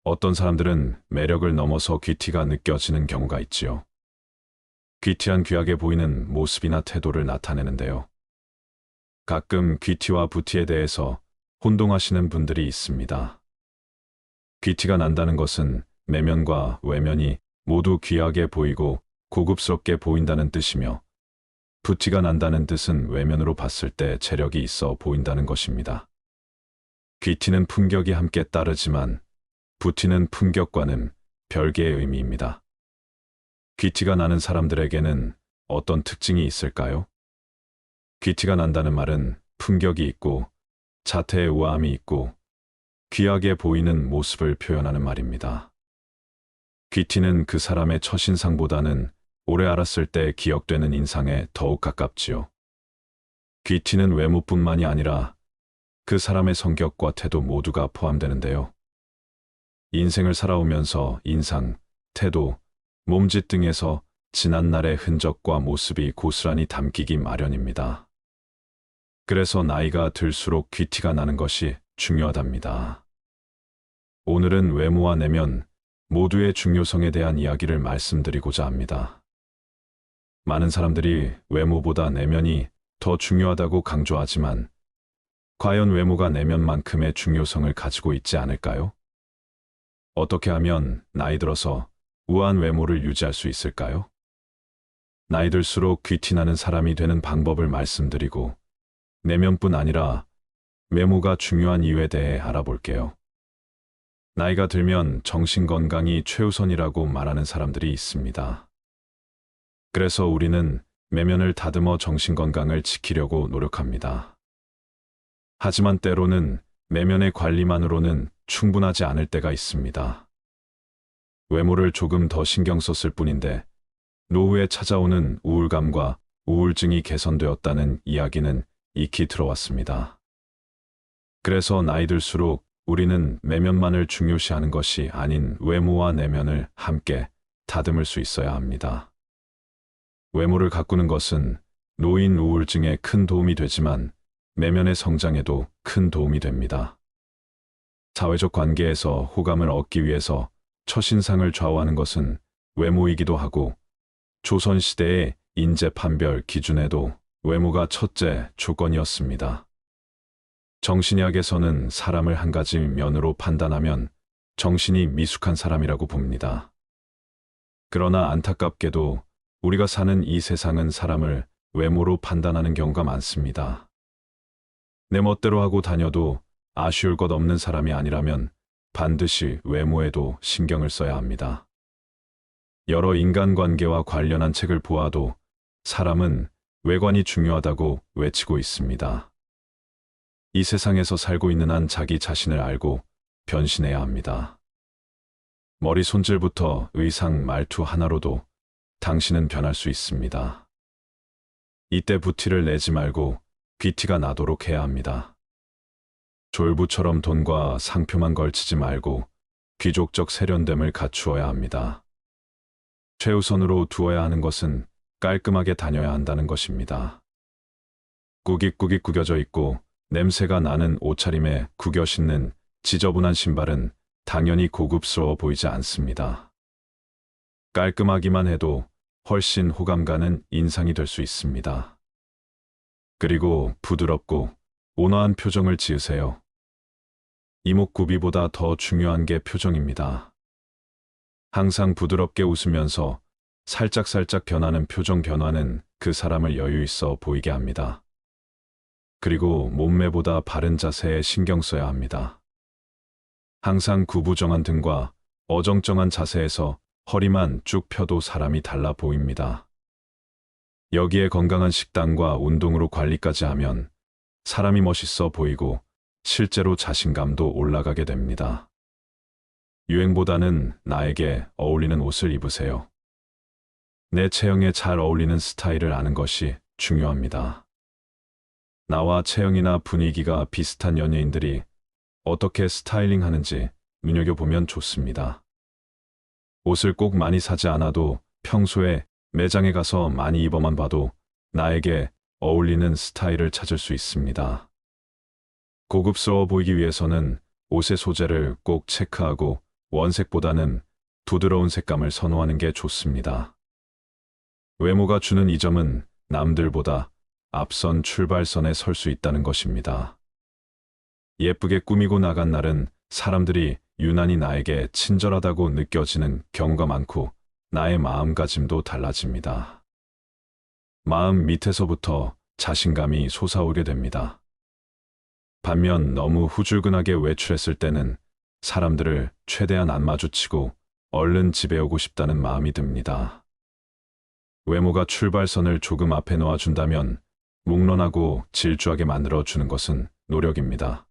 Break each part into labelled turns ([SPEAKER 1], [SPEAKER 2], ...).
[SPEAKER 1] 어떤 사람들은 매력을 넘어서 귀티가 느껴지는 경우가 있지요. 귀티한 귀하게 보이는 모습이나 태도를 나타내는데요. 가끔 귀티와 부티에 대해서 혼동하시는 분들이 있습니다. 귀티가 난다는 것은 내면과 외면이 모두 귀하게 보이고 고급스럽게 보인다는 뜻이며, 부티가 난다는 뜻은 외면으로 봤을 때 재력이 있어 보인다는 것입니다. 귀티는 품격이 함께 따르지만 부티는 품격과는 별개의 의미입니다. 귀티가 나는 사람들에게는 어떤 특징이 있을까요? 귀티가 난다는 말은 품격이 있고 자태의 우아함이 있고 귀하게 보이는 모습을 표현하는 말입니다. 귀티는 그 사람의 첫인상보다는 오래 알았을 때 기억되는 인상에 더욱 가깝지요. 귀티는 외모뿐만이 아니라 그 사람의 성격과 태도 모두가 포함되는데요. 인생을 살아오면서 인상, 태도, 몸짓 등에서 지난날의 흔적과 모습이 고스란히 담기기 마련입니다. 그래서 나이가 들수록 귀티가 나는 것이 중요하답니다. 오늘은 외모와 내면 모두의 중요성에 대한 이야기를 말씀드리고자 합니다. 많은 사람들이 외모보다 내면이 더 중요하다고 강조하지만 과연 외모가 내면만큼의 중요성을 가지고 있지 않을까요? 어떻게 하면 나이 들어서 우아한 외모를 유지할 수 있을까요? 나이 들수록 귀티나는 사람이 되는 방법을 말씀드리고 내면뿐 아니라 외모가 중요한 이유에 대해 알아볼게요. 나이가 들면 정신건강이 최우선이라고 말하는 사람들이 있습니다. 그래서 우리는 내면을 다듬어 정신건강을 지키려고 노력합니다. 하지만 때로는 내면의 관리만으로는 충분하지 않을 때가 있습니다. 외모를 조금 더 신경 썼을 뿐인데 노후에 찾아오는 우울감과 우울증이 개선되었다는 이야기는 익히 들어왔습니다. 그래서 나이 들수록 우리는 내면만을 중요시하는 것이 아닌 외모와 내면을 함께 다듬을 수 있어야 합니다. 외모를 가꾸는 것은 노인 우울증에 큰 도움이 되지만 내면의 성장에도 큰 도움이 됩니다. 사회적 관계에서 호감을 얻기 위해서 첫인상을 좌우하는 것은 외모이기도 하고, 조선시대의 인재 판별 기준에도 외모가 첫째 조건이었습니다. 정신의학에서는 사람을 한 가지 면으로 판단하면 정신이 미숙한 사람이라고 봅니다. 그러나 안타깝게도 우리가 사는 이 세상은 사람을 외모로 판단하는 경우가 많습니다. 내 멋대로 하고 다녀도 아쉬울 것 없는 사람이 아니라면 반드시 외모에도 신경을 써야 합니다. 여러 인간관계와 관련한 책을 보아도 사람은 외관이 중요하다고 외치고 있습니다. 이 세상에서 살고 있는 한 자기 자신을 알고 변신해야 합니다. 머리 손질부터 의상, 말투 하나로도 당신은 변할 수 있습니다. 이때 부티를 내지 말고 귀티가 나도록 해야 합니다. 졸부처럼 돈과 상표만 걸치지 말고 귀족적 세련됨을 갖추어야 합니다. 최우선으로 두어야 하는 것은 깔끔하게 다녀야 한다는 것입니다. 꾸깃꾸깃 구겨져 있고 냄새가 나는 옷차림에 구겨 신는 지저분한 신발은 당연히 고급스러워 보이지 않습니다. 깔끔하기만 해도 훨씬 호감 가는 인상이 될 수 있습니다. 그리고 부드럽고 온화한 표정을 지으세요. 이목구비보다 더 중요한 게 표정입니다. 항상 부드럽게 웃으면서 살짝살짝 변하는 표정 변화는 그 사람을 여유 있어 보이게 합니다. 그리고 몸매보다 바른 자세에 신경 써야 합니다. 항상 구부정한 등과 어정쩡한 자세에서 허리만 쭉 펴도 사람이 달라 보입니다. 여기에 건강한 식단과 운동으로 관리까지 하면 사람이 멋있어 보이고 실제로 자신감도 올라가게 됩니다. 유행보다는 나에게 어울리는 옷을 입으세요. 내 체형에 잘 어울리는 스타일을 아는 것이 중요합니다. 나와 체형이나 분위기가 비슷한 연예인들이 어떻게 스타일링 하는지 눈여겨보면 좋습니다. 옷을 꼭 많이 사지 않아도 평소에 매장에 가서 많이 입어만 봐도 나에게 어울리는 스타일을 찾을 수 있습니다. 고급스러워 보이기 위해서는 옷의 소재를 꼭 체크하고 원색보다는 부드러운 색감을 선호하는 게 좋습니다. 외모가 주는 이 점은 남들보다 앞선 출발선에 설 수 있다는 것입니다. 예쁘게 꾸미고 나간 날은 사람들이 유난히 나에게 친절하다고 느껴지는 경우가 많고 나의 마음가짐도 달라집니다. 마음 밑에서부터 자신감이 솟아오게 됩니다. 반면 너무 후줄근하게 외출했을 때는 사람들을 최대한 안 마주치고 얼른 집에 오고 싶다는 마음이 듭니다. 외모가 출발선을 조금 앞에 놓아준다면 묵론하고 질주하게 만들어주는 것은 노력입니다.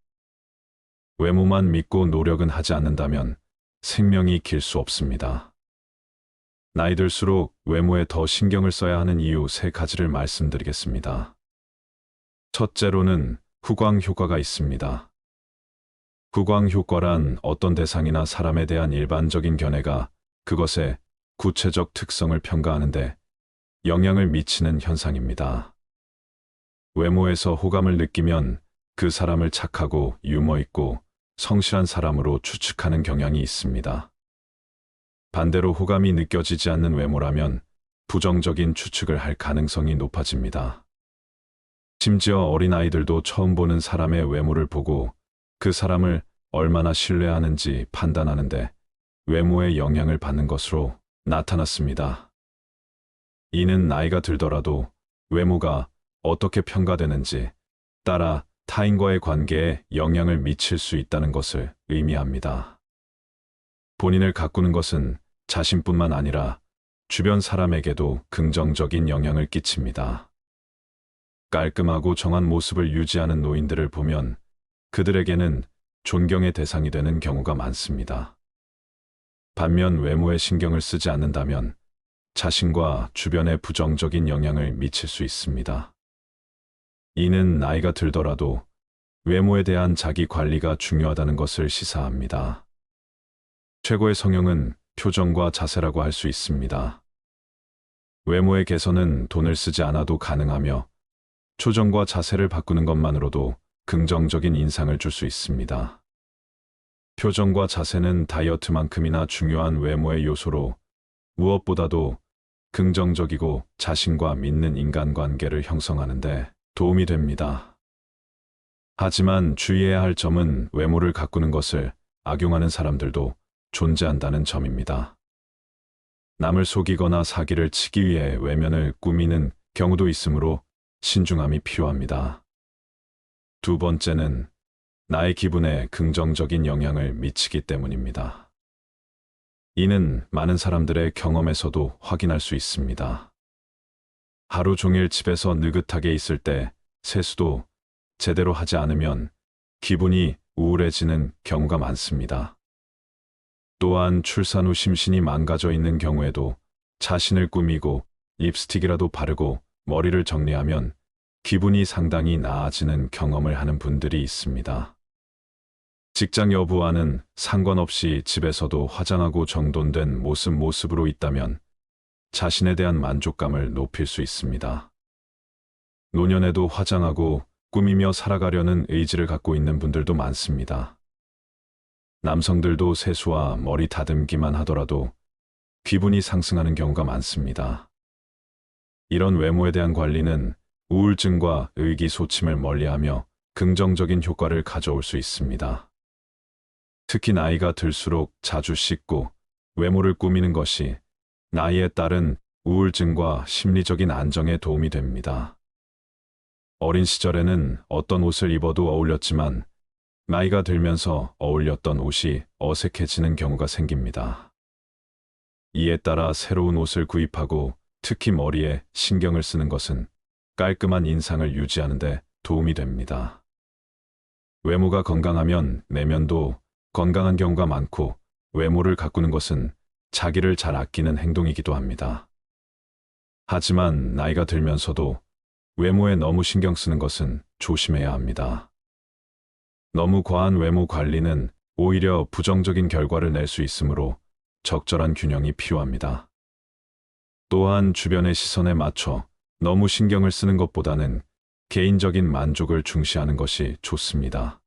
[SPEAKER 1] 외모만 믿고 노력은 하지 않는다면 생명이 길 수 없습니다. 나이 들수록 외모에 더 신경을 써야 하는 이유 3가지를 말씀드리겠습니다. 첫째로는 후광 효과가 있습니다. 후광 효과란 어떤 대상이나 사람에 대한 일반적인 견해가 그것의 구체적 특성을 평가하는데 영향을 미치는 현상입니다. 외모에서 호감을 느끼면 그 사람을 착하고 유머 있고 성실한 사람으로 추측하는 경향이 있습니다. 반대로 호감이 느껴지지 않는 외모라면 부정적인 추측을 할 가능성이 높아집니다. 심지어 어린아이들도 처음 보는 사람의 외모를 보고 그 사람을 얼마나 신뢰하는지 판단하는데 외모의 영향을 받는 것으로 나타났습니다. 이는 나이가 들더라도 외모가 어떻게 평가되는지 따라 타인과의 관계에 영향을 미칠 수 있다는 것을 의미합니다. 본인을 가꾸는 것은 자신뿐만 아니라 주변 사람에게도 긍정적인 영향을 끼칩니다. 깔끔하고 정한 모습을 유지하는 노인들을 보면 그들에게는 존경의 대상이 되는 경우가 많습니다. 반면 외모에 신경을 쓰지 않는다면 자신과 주변에 부정적인 영향을 미칠 수 있습니다. 이는 나이가 들더라도 외모에 대한 자기 관리가 중요하다는 것을 시사합니다. 최고의 성형은 표정과 자세라고 할 수 있습니다. 외모의 개선은 돈을 쓰지 않아도 가능하며 표정과 자세를 바꾸는 것만으로도 긍정적인 인상을 줄 수 있습니다. 표정과 자세는 다이어트만큼이나 중요한 외모의 요소로 무엇보다도 긍정적이고 자신과 믿는 인간관계를 형성하는 데 도움이 됩니다. 하지만 주의해야 할 점은 외모를 가꾸는 것을 악용하는 사람들도 존재한다는 점입니다. 남을 속이거나 사기를 치기 위해 외면을 꾸미는 경우도 있으므로 신중함이 필요합니다. 두 번째는 나의 기분에 긍정적인 영향을 미치기 때문입니다. 이는 많은 사람들의 경험에서도 확인할 수 있습니다. 하루 종일 집에서 느긋하게 있을 때 세수도 제대로 하지 않으면 기분이 우울해지는 경우가 많습니다. 또한 출산 후 심신이 망가져 있는 경우에도 자신을 꾸미고 립스틱이라도 바르고 머리를 정리하면 기분이 상당히 나아지는 경험을 하는 분들이 있습니다. 직장 여부와는 상관없이 집에서도 화장하고 정돈된 모습으로 있다면 자신에 대한 만족감을 높일 수 있습니다. 노년에도 화장하고 꾸미며 살아가려는 의지를 갖고 있는 분들도 많습니다. 남성들도 세수와 머리 다듬기만 하더라도 기분이 상승하는 경우가 많습니다. 이런 외모에 대한 관리는 우울증과 의기소침을 멀리하며 긍정적인 효과를 가져올 수 있습니다. 특히 나이가 들수록 자주 씻고 외모를 꾸미는 것이 나이에 따른 우울증과 심리적인 안정에 도움이 됩니다. 어린 시절에는 어떤 옷을 입어도 어울렸지만 나이가 들면서 어울렸던 옷이 어색해지는 경우가 생깁니다. 이에 따라 새로운 옷을 구입하고 특히 머리에 신경을 쓰는 것은 깔끔한 인상을 유지하는 데 도움이 됩니다. 외모가 건강하면 내면도 건강한 경우가 많고 외모를 가꾸는 것은 자기를 잘 아끼는 행동이기도 합니다. 하지만 나이가 들면서도 외모에 너무 신경 쓰는 것은 조심해야 합니다. 너무 과한 외모 관리는 오히려 부정적인 결과를 낼 수 있으므로 적절한 균형이 필요합니다. 또한 주변의 시선에 맞춰 너무 신경을 쓰는 것보다는 개인적인 만족을 중시하는 것이 좋습니다.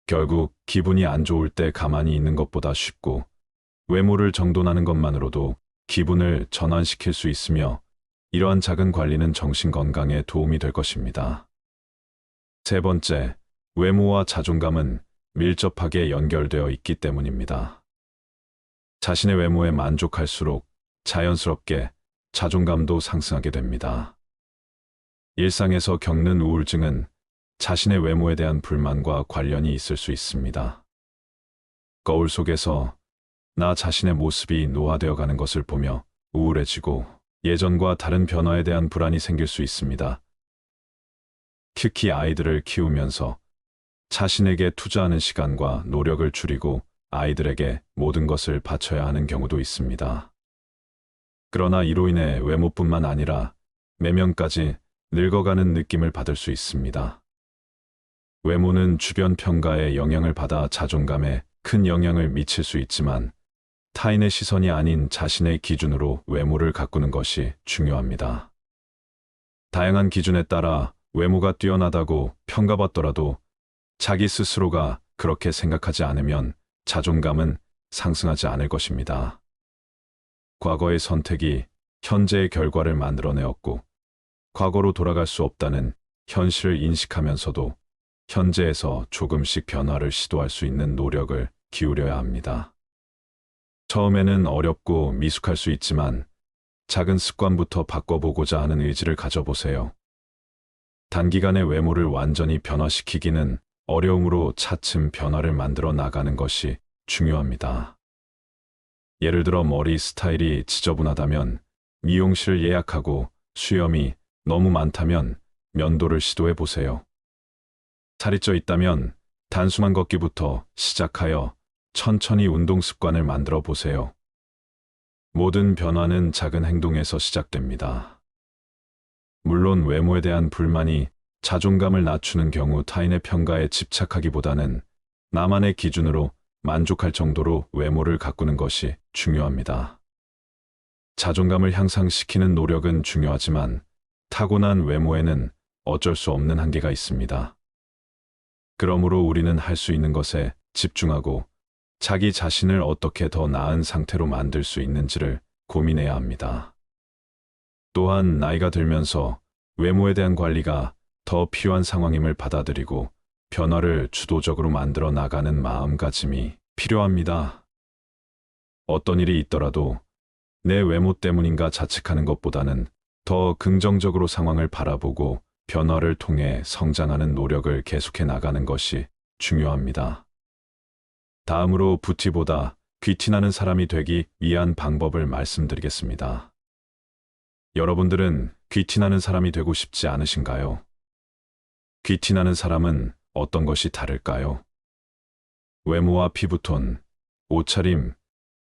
[SPEAKER 1] 결국 기분이 안 좋을 때 가만히 있는 것보다 쉽고 외모를 정돈하는 것만으로도 기분을 전환시킬 수 있으며 이러한 작은 관리는 정신 건강에 도움이 될 것입니다. 세 번째, 외모와 자존감은 밀접하게 연결되어 있기 때문입니다. 자신의 외모에 만족할수록 자연스럽게 자존감도 상승하게 됩니다. 일상에서 겪는 우울증은 자신의 외모에 대한 불만과 관련이 있을 수 있습니다. 거울 속에서 나 자신의 모습이 노화되어 가는 것을 보며 우울해지고 예전과 다른 변화에 대한 불안이 생길 수 있습니다. 특히 아이들을 키우면서 자신에게 투자하는 시간과 노력을 줄이고 아이들에게 모든 것을 바쳐야 하는 경우도 있습니다. 그러나 이로 인해 외모뿐만 아니라 내면까지 늙어가는 느낌을 받을 수 있습니다. 외모는 주변 평가에 영향을 받아 자존감에 큰 영향을 미칠 수 있지만 타인의 시선이 아닌 자신의 기준으로 외모를 가꾸는 것이 중요합니다. 다양한 기준에 따라 외모가 뛰어나다고 평가받더라도 자기 스스로가 그렇게 생각하지 않으면 자존감은 상승하지 않을 것입니다. 과거의 선택이 현재의 결과를 만들어내었고 과거로 돌아갈 수 없다는 현실을 인식하면서도 현재에서 조금씩 변화를 시도할 수 있는 노력을 기울여야 합니다. 처음에는 어렵고 미숙할 수 있지만 작은 습관부터 바꿔보고자 하는 의지를 가져보세요. 단기간에 외모를 완전히 변화시키기는 어려움으로 차츰 변화를 만들어 나가는 것이 중요합니다. 예를 들어 머리 스타일이 지저분하다면 미용실 예약하고 수염이 너무 많다면 면도를 시도해 보세요. 살이 쪄 있다면 단숨만 걷기부터 시작하여 천천히 운동 습관을 만들어 보세요. 모든 변화는 작은 행동에서 시작됩니다. 물론 외모에 대한 불만이 자존감을 낮추는 경우 타인의 평가에 집착하기보다는 나만의 기준으로 만족할 정도로 외모를 가꾸는 것이 중요합니다. 자존감을 향상시키는 노력은 중요하지만 타고난 외모에는 어쩔 수 없는 한계가 있습니다. 그러므로 우리는 할 수 있는 것에 집중하고 자기 자신을 어떻게 더 나은 상태로 만들 수 있는지를 고민해야 합니다. 또한 나이가 들면서 외모에 대한 관리가 더 필요한 상황임을 받아들이고 변화를 주도적으로 만들어 나가는 마음가짐이 필요합니다. 어떤 일이 있더라도 내 외모 때문인가 자책하는 것보다는 더 긍정적으로 상황을 바라보고 변화를 통해 성장하는 노력을 계속해 나가는 것이 중요합니다. 다음으로 뷰티보다 귀티나는 사람이 되기 위한 방법을 말씀드리겠습니다. 여러분들은 귀티나는 사람이 되고 싶지 않으신가요? 귀티나는 사람은 어떤 것이 다를까요? 외모와 피부톤, 옷차림,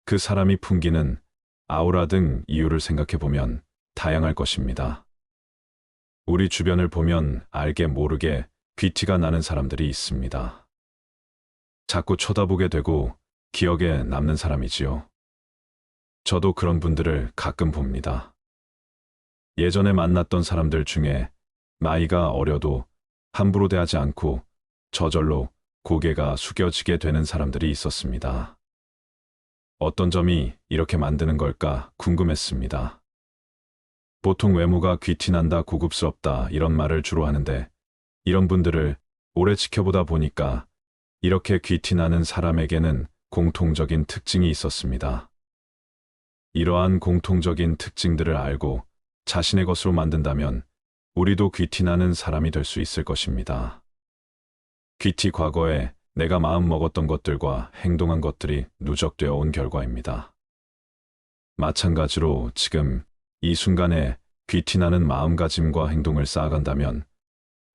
[SPEAKER 1] 그 사람이 풍기는 아우라 등 이유를 생각해보면 다양할 것입니다. 우리 주변을 보면 알게 모르게 귀티가 나는 사람들이 있습니다. 자꾸 쳐다보게 되고 기억에 남는 사람이지요. 저도 그런 분들을 가끔 봅니다. 예전에 만났던 사람들 중에 나이가 어려도 함부로 대하지 않고 저절로 고개가 숙여지게 되는 사람들이 있었습니다. 어떤 점이 이렇게 만드는 걸까 궁금했습니다. 보통 외모가 귀티난다, 고급스럽다 이런 말을 주로 하는데 이런 분들을 오래 지켜보다 보니까 이렇게 귀티나는 사람에게는 공통적인 특징이 있었습니다. 이러한 공통적인 특징들을 알고 자신의 것으로 만든다면 우리도 귀티나는 사람이 될 수 있을 것입니다. 귀티 과거에 내가 마음 먹었던 것들과 행동한 것들이 누적되어 온 결과입니다. 마찬가지로 지금 이 순간에 귀티나는 마음가짐과 행동을 쌓아간다면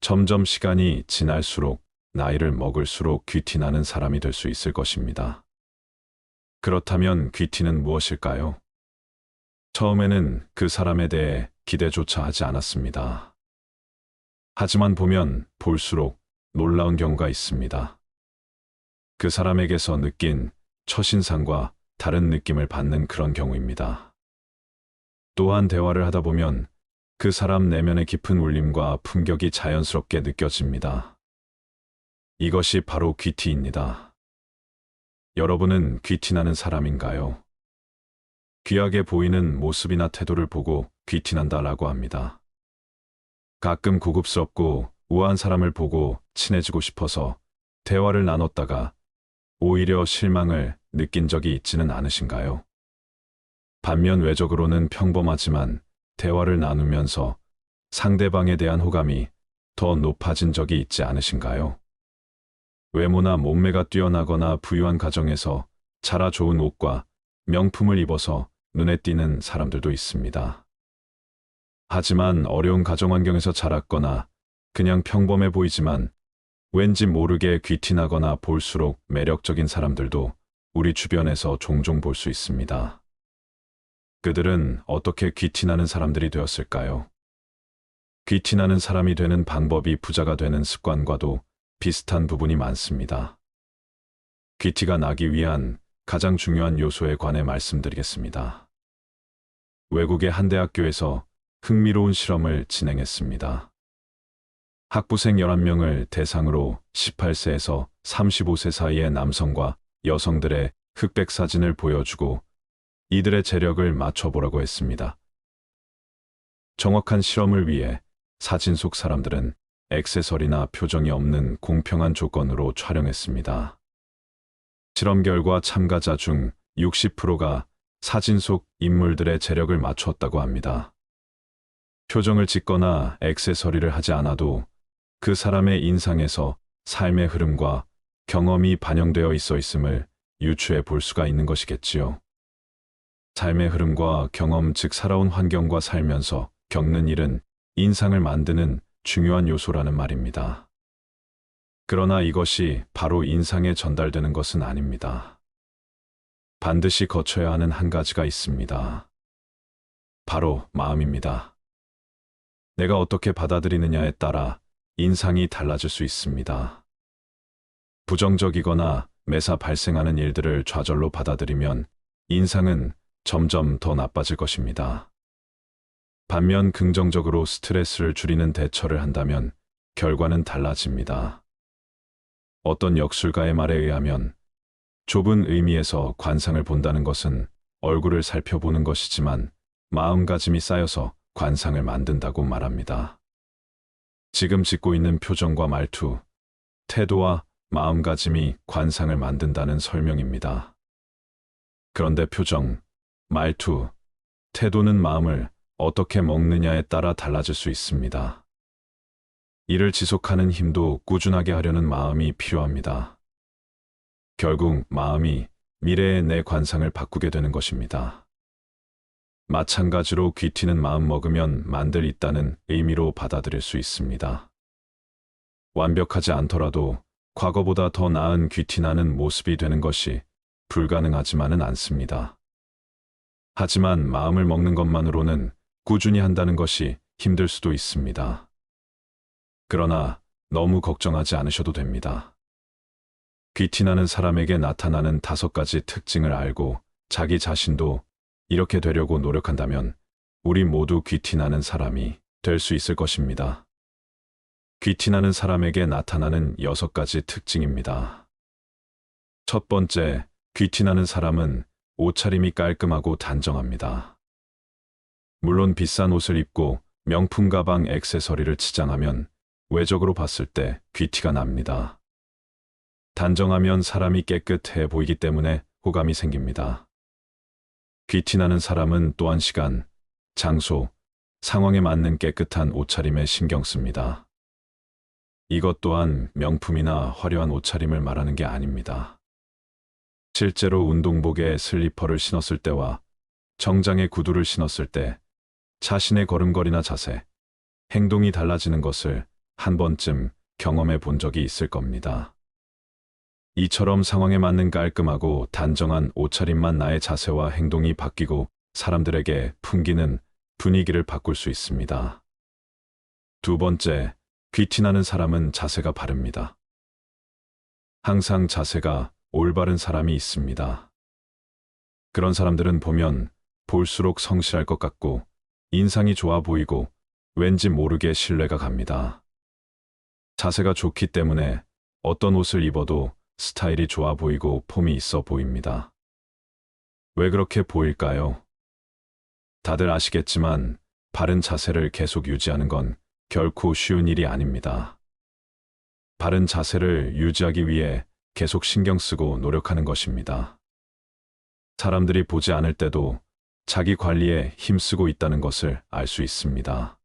[SPEAKER 1] 점점 시간이 지날수록 나이를 먹을수록 귀티나는 사람이 될 수 있을 것입니다. 그렇다면 귀티는 무엇일까요? 처음에는 그 사람에 대해 기대조차 하지 않았습니다. 하지만 보면 볼수록 놀라운 경우가 있습니다. 그 사람에게서 느낀 첫인상과 다른 느낌을 받는 그런 경우입니다. 또한 대화를 하다 보면 그 사람 내면의 깊은 울림과 품격이 자연스럽게 느껴집니다. 이것이 바로 귀티입니다. 여러분은 귀티나는 사람인가요? 귀하게 보이는 모습이나 태도를 보고 귀티난다라고 합니다. 가끔 고급스럽고 우아한 사람을 보고 친해지고 싶어서 대화를 나눴다가 오히려 실망을 느낀 적이 있지는 않으신가요? 반면 외적으로는 평범하지만 대화를 나누면서 상대방에 대한 호감이 더 높아진 적이 있지 않으신가요? 외모나 몸매가 뛰어나거나 부유한 가정에서 자라 좋은 옷과 명품을 입어서 눈에 띄는 사람들도 있습니다. 하지만 어려운 가정 환경에서 자랐거나 그냥 평범해 보이지만 왠지 모르게 귀티나거나 볼수록 매력적인 사람들도 우리 주변에서 종종 볼 수 있습니다. 그들은 어떻게 귀티나는 사람들이 되었을까요? 귀티나는 사람이 되는 방법이 부자가 되는 습관과도 비슷한 부분이 많습니다. 귀티가 나기 위한 가장 중요한 요소에 관해 말씀드리겠습니다. 외국의 한 대학교에서 흥미로운 실험을 진행했습니다. 학부생 11명을 대상으로 18세에서 35세 사이의 남성과 여성들의 흑백 사진을 보여주고 이들의 재력을 맞춰보라고 했습니다. 정확한 실험을 위해 사진 속 사람들은 액세서리나 표정이 없는 공평한 조건으로 촬영했습니다. 실험 결과 참가자 중 60%가 사진 속 인물들의 재력을 맞췄다고 합니다. 표정을 짓거나 액세서리를 하지 않아도 그 사람의 인상에서 삶의 흐름과 경험이 반영되어 있음을 유추해 볼 수가 있는 것이겠지요. 삶의 흐름과 경험, 즉 살아온 환경과 살면서 겪는 일은 인상을 만드는 중요한 요소라는 말입니다. 그러나 이것이 바로 인상에 전달되는 것은 아닙니다. 반드시 거쳐야 하는 한 가지가 있습니다. 바로 마음입니다. 내가 어떻게 받아들이느냐에 따라 인상이 달라질 수 있습니다. 부정적이거나 매사 발생하는 일들을 좌절로 받아들이면 인상은 점점 더 나빠질 것입니다. 반면 긍정적으로 스트레스를 줄이는 대처를 한다면 결과는 달라집니다. 어떤 역술가의 말에 의하면 좁은 의미에서 관상을 본다는 것은 얼굴을 살펴보는 것이지만 마음가짐이 쌓여서 관상을 만든다고 말합니다. 지금 짓고 있는 표정과 말투, 태도와 마음가짐이 관상을 만든다는 설명입니다. 그런데 표정, 말투, 태도는 마음을 어떻게 먹느냐에 따라 달라질 수 있습니다. 이를 지속하는 힘도 꾸준하게 하려는 마음이 필요합니다. 결국 마음이 미래의 내 관상을 바꾸게 되는 것입니다. 마찬가지로 귀티는 마음 먹으면 만들 있다는 의미로 받아들일 수 있습니다. 완벽하지 않더라도 과거보다 더 나은 귀티나는 모습이 되는 것이 불가능하지만은 않습니다. 하지만 마음을 먹는 것만으로는 꾸준히 한다는 것이 힘들 수도 있습니다. 그러나 너무 걱정하지 않으셔도 됩니다. 귀티나는 사람에게 나타나는 5가지 특징을 알고 자기 자신도 이렇게 되려고 노력한다면 우리 모두 귀티나는 사람이 될 수 있을 것입니다. 귀티나는 사람에게 나타나는 6가지 특징입니다. 첫 번째, 귀티나는 사람은 옷차림이 깔끔하고 단정합니다. 물론 비싼 옷을 입고 명품 가방, 액세서리를 치장하면 외적으로 봤을 때 귀티가 납니다. 단정하면 사람이 깨끗해 보이기 때문에 호감이 생깁니다. 귀티나는 사람은 또한 시간, 장소, 상황에 맞는 깨끗한 옷차림에 신경 씁니다. 이것 또한 명품이나 화려한 옷차림을 말하는 게 아닙니다. 실제로 운동복에 슬리퍼를 신었을 때와 정장에 구두를 신었을 때 자신의 걸음걸이나 자세, 행동이 달라지는 것을 한 번쯤 경험해 본 적이 있을 겁니다. 이처럼 상황에 맞는 깔끔하고 단정한 옷차림만 나의 자세와 행동이 바뀌고 사람들에게 풍기는 분위기를 바꿀 수 있습니다. 두 번째, 귀티나는 사람은 자세가 바릅니다. 항상 자세가 올바른 사람이 있습니다. 그런 사람들은 보면 볼수록 성실할 것 같고 인상이 좋아 보이고 왠지 모르게 신뢰가 갑니다. 자세가 좋기 때문에 어떤 옷을 입어도 스타일이 좋아 보이고 폼이 있어 보입니다. 왜 그렇게 보일까요? 다들 아시겠지만 바른 자세를 계속 유지하는 건 결코 쉬운 일이 아닙니다. 바른 자세를 유지하기 위해 계속 신경 쓰고 노력하는 것입니다. 사람들이 보지 않을 때도 자기 관리에 힘쓰고 있다는 것을 알 수 있습니다.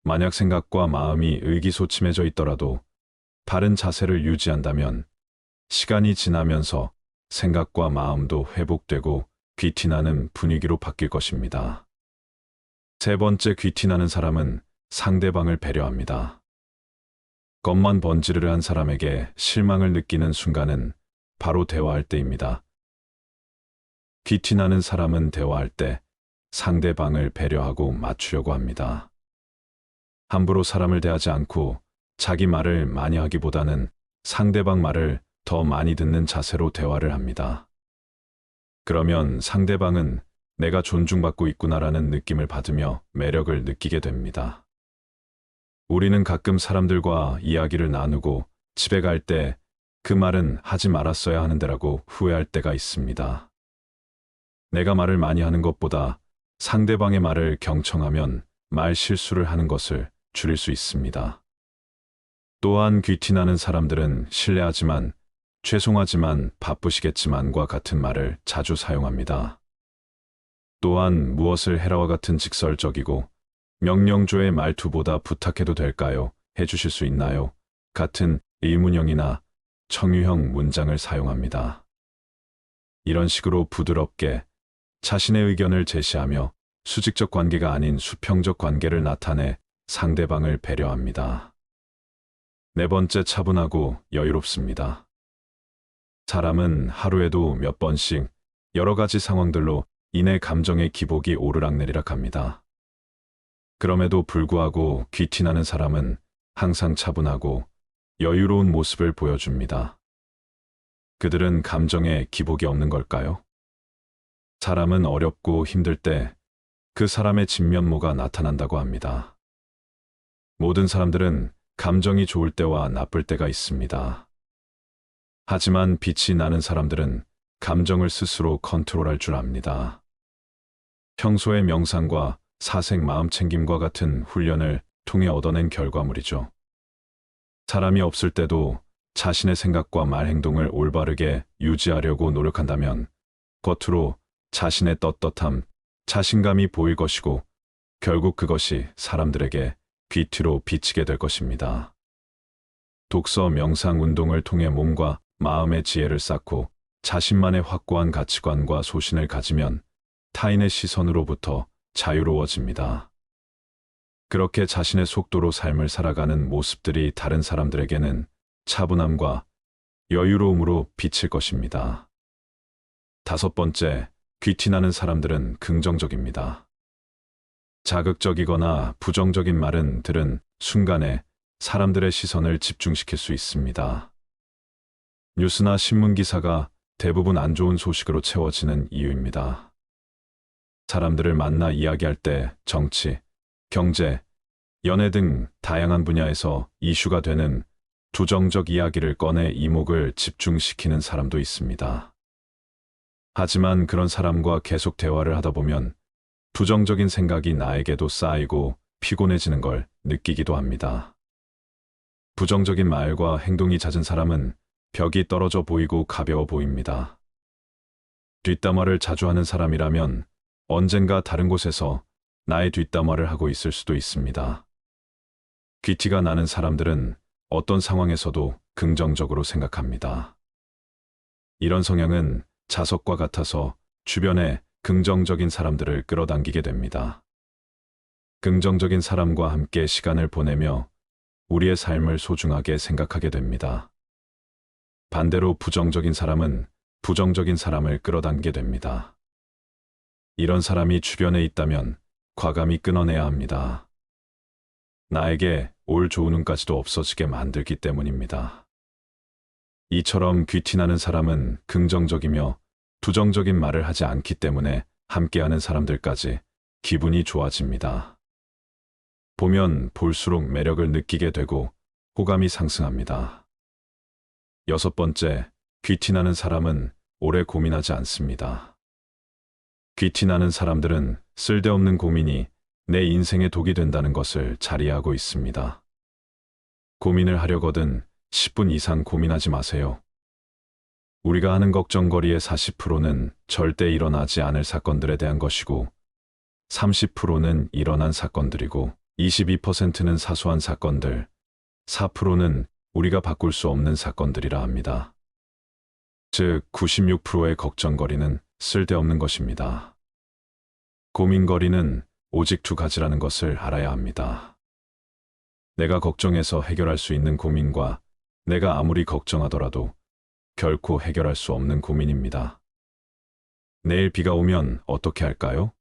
[SPEAKER 1] 만약 생각과 마음이 의기소침해져 있더라도 바른 자세를 유지한다면 시간이 지나면서 생각과 마음도 회복되고 귀티나는 분위기로 바뀔 것입니다. 세 번째, 귀티나는 사람은 상대방을 배려합니다. 겉만 번지르르한 사람에게 실망을 느끼는 순간은 바로 대화할 때입니다. 귀티나는 사람은 대화할 때 상대방을 배려하고 맞추려고 합니다. 함부로 사람을 대하지 않고 자기 말을 많이 하기보다는 상대방 말을 더 많이 듣는 자세로 대화를 합니다. 그러면 상대방은 내가 존중받고 있구나라는 느낌을 받으며 매력을 느끼게 됩니다. 우리는 가끔 사람들과 이야기를 나누고 집에 갈 때 그 말은 하지 말았어야 하는데라고 후회할 때가 있습니다. 내가 말을 많이 하는 것보다 상대방의 말을 경청하면 말 실수를 하는 것을 줄일 수 있습니다. 또한 귀티나는 사람들은 실례하지만, 죄송하지만, 바쁘시겠지만과 같은 말을 자주 사용합니다. 또한 무엇을 해라와 같은 직설적이고 명령조의 말투보다 부탁해도 될까요? 해주실 수 있나요? 같은 의문형이나 청유형 문장을 사용합니다. 이런 식으로 부드럽게 자신의 의견을 제시하며 수직적 관계가 아닌 수평적 관계를 나타내 상대방을 배려합니다. 네 번째, 차분하고 여유롭습니다. 사람은 하루에도 몇 번씩 여러 가지 상황들로 인해 감정의 기복이 오르락내리락합니다. 그럼에도 불구하고 귀티나는 사람은 항상 차분하고 여유로운 모습을 보여줍니다. 그들은 감정에 기복이 없는 걸까요? 사람은 어렵고 힘들 때 그 사람의 진면모가 나타난다고 합니다. 모든 사람들은 감정이 좋을 때와 나쁠 때가 있습니다. 하지만 빛이 나는 사람들은 감정을 스스로 컨트롤할 줄 압니다. 평소의 명상과 사색 마음챙김과 같은 훈련을 통해 얻어낸 결과물이죠. 사람이 없을 때도 자신의 생각과 말 행동을 올바르게 유지하려고 노력한다면 겉으로 자신의 떳떳함, 자신감이 보일 것이고 결국 그것이 사람들에게 귀티로 비치게 될 것입니다. 독서, 명상, 운동을 통해 몸과 마음의 지혜를 쌓고 자신만의 확고한 가치관과 소신을 가지면 타인의 시선으로부터 자유로워집니다. 그렇게 자신의 속도로 삶을 살아가는 모습들이 다른 사람들에게는 차분함과 여유로움으로 비칠 것입니다. 다섯 번째, 귀티나는 사람들은 긍정적입니다. 자극적이거나 부정적인 말은 들은 순간에 사람들의 시선을 집중시킬 수 있습니다. 뉴스나 신문 기사가 대부분 안 좋은 소식으로 채워지는 이유입니다. 사람들을 만나 이야기할 때 정치, 경제, 연애 등 다양한 분야에서 이슈가 되는 부정적 이야기를 꺼내 이목을 집중시키는 사람도 있습니다. 하지만 그런 사람과 계속 대화를 하다 보면 부정적인 생각이 나에게도 쌓이고 피곤해지는 걸 느끼기도 합니다. 부정적인 말과 행동이 잦은 사람은 벽이 떨어져 보이고 가벼워 보입니다. 뒷담화를 자주 하는 사람이라면 언젠가 다른 곳에서 나의 뒷담화를 하고 있을 수도 있습니다. 귀티가 나는 사람들은 어떤 상황에서도 긍정적으로 생각합니다. 이런 성향은 자석과 같아서 주변에 긍정적인 사람들을 끌어당기게 됩니다. 긍정적인 사람과 함께 시간을 보내며 우리의 삶을 소중하게 생각하게 됩니다. 반대로 부정적인 사람은 부정적인 사람을 끌어당기게 됩니다. 이런 사람이 주변에 있다면 과감히 끊어내야 합니다. 나에게 올 좋은 운까지도 없어지게 만들기 때문입니다. 이처럼 귀티나는 사람은 긍정적이며 부정적인 말을 하지 않기 때문에 함께하는 사람들까지 기분이 좋아집니다. 보면 볼수록 매력을 느끼게 되고 호감이 상승합니다. 6번째, 귀티나는 사람은 오래 고민하지 않습니다. 귀티나는 사람들은 쓸데없는 고민이 내 인생의 독이 된다는 것을 잘 이해하고 있습니다. 고민을 하려거든 10분 이상 고민하지 마세요. 우리가 하는 걱정거리의 40%는 절대 일어나지 않을 사건들에 대한 것이고 30%는 일어난 사건들이고 22%는 사소한 사건들, 4%는 우리가 바꿀 수 없는 사건들이라 합니다. 즉 96%의 걱정거리는 쓸데없는 것입니다. 고민거리는 오직 두 가지라는 것을 알아야 합니다. 내가 걱정해서 해결할 수 있는 고민과 내가 아무리 걱정하더라도 결코 해결할 수 없는 고민입니다. 내일 비가 오면 어떻게 할까요?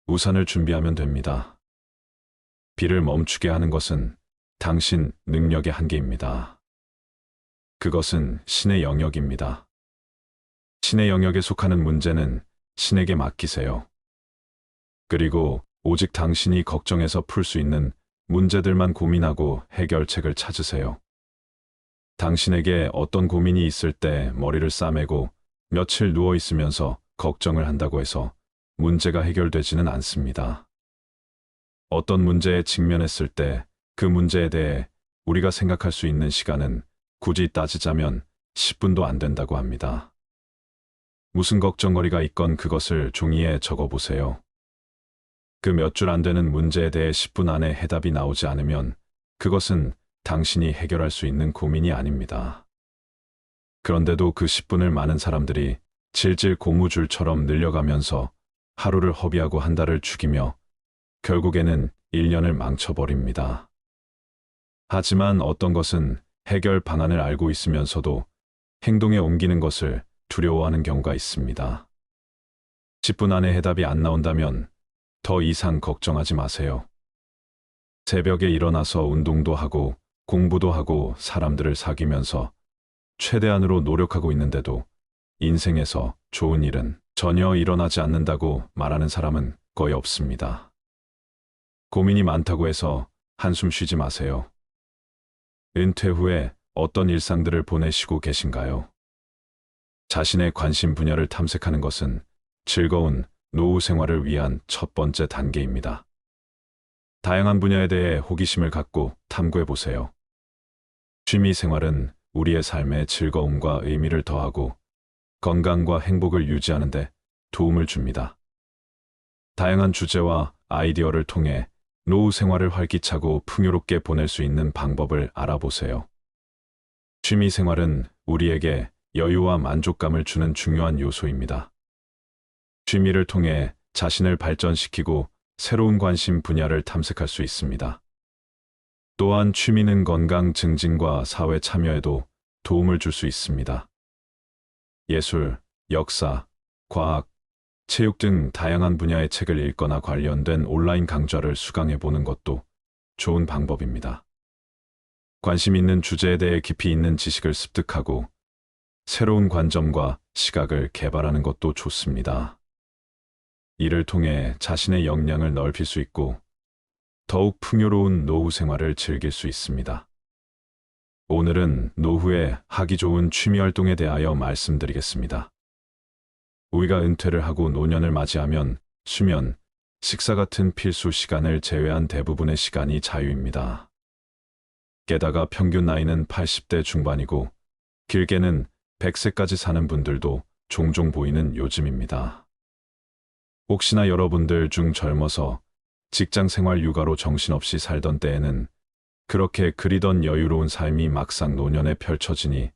[SPEAKER 1] 우산을 준비하면 됩니다. 비를 멈추게 하는 것은 당신 능력의 한계입니다. 그것은 신의 영역입니다. 신의 영역에 속하는 문제는 신에게 맡기세요. 그리고 오직 당신이 걱정해서 풀 수 있는 문제들만 고민하고 해결책을 찾으세요. 당신에게 어떤 고민이 있을 때 머리를 싸매고 며칠 누워 있으면서 걱정을 한다고 해서 문제가 해결되지는 않습니다. 어떤 문제에 직면했을 때 그 문제에 대해 우리가 생각할 수 있는 시간은 굳이 따지자면 10분도 안 된다고 합니다. 무슨 걱정거리가 있건 그것을 종이에 적어보세요. 그 몇 줄 안 되는 문제에 대해 10분 안에 해답이 나오지 않으면 그것은 당신이 해결할 수 있는 고민이 아닙니다. 그런데도 그 10분을 많은 사람들이 질질 고무줄처럼 늘려가면서 하루를 허비하고 한 달을 죽이며 결국에는 1년을 망쳐버립니다. 하지만 어떤 것은 해결 방안을 알고 있으면서도 행동에 옮기는 것을 두려워하는 경우가 있습니다. 10분 안에 해답이 안 나온다면 더 이상 걱정하지 마세요. 새벽에 일어나서 운동도 하고 공부도 하고 사람들을 사귀면서 최대한으로 노력하고 있는데도 인생에서 좋은 일은 전혀 일어나지 않는다고 말하는 사람은 거의 없습니다. 고민이 많다고 해서 한숨 쉬지 마세요. 은퇴 후에 어떤 일상들을 보내시고 계신가요? 자신의 관심 분야를 탐색하는 것은 즐거운 노후 생활을 위한 첫 번째 단계입니다. 다양한 분야에 대해 호기심을 갖고 탐구해 보세요. 취미 생활은 우리의 삶에 즐거움과 의미를 더하고 건강과 행복을 유지하는 데 도움을 줍니다. 다양한 주제와 아이디어를 통해 노후 생활을 활기차고 풍요롭게 보낼 수 있는 방법을 알아보세요. 취미 생활은 우리에게 여유와 만족감을 주는 중요한 요소입니다. 취미를 통해 자신을 발전시키고 새로운 관심 분야를 탐색할 수 있습니다. 또한 취미는 건강 증진과 사회 참여에도 도움을 줄 수 있습니다. 예술, 역사, 과학, 체육 등 다양한 분야의 책을 읽거나 관련된 온라인 강좌를 수강해 보는 것도 좋은 방법입니다. 관심 있는 주제에 대해 깊이 있는 지식을 습득하고 새로운 관점과 시각을 개발하는 것도 좋습니다. 이를 통해 자신의 역량을 넓힐 수 있고 더욱 풍요로운 노후 생활을 즐길 수 있습니다. 오늘은 노후에 하기 좋은 취미 활동에 대하여 말씀드리겠습니다. 우리가 은퇴를 하고 노년을 맞이하면 수면, 식사 같은 필수 시간을 제외한 대부분의 시간이 자유입니다. 게다가 평균 나이는 80대 중반이고 길게는 100세까지 사는 분들도 종종 보이는 요즘입니다. 혹시나 여러분들 중 젊어서 직장 생활 육아로 정신없이 살던 때에는 그렇게 그리던 여유로운 삶이 막상 노년에 펼쳐지니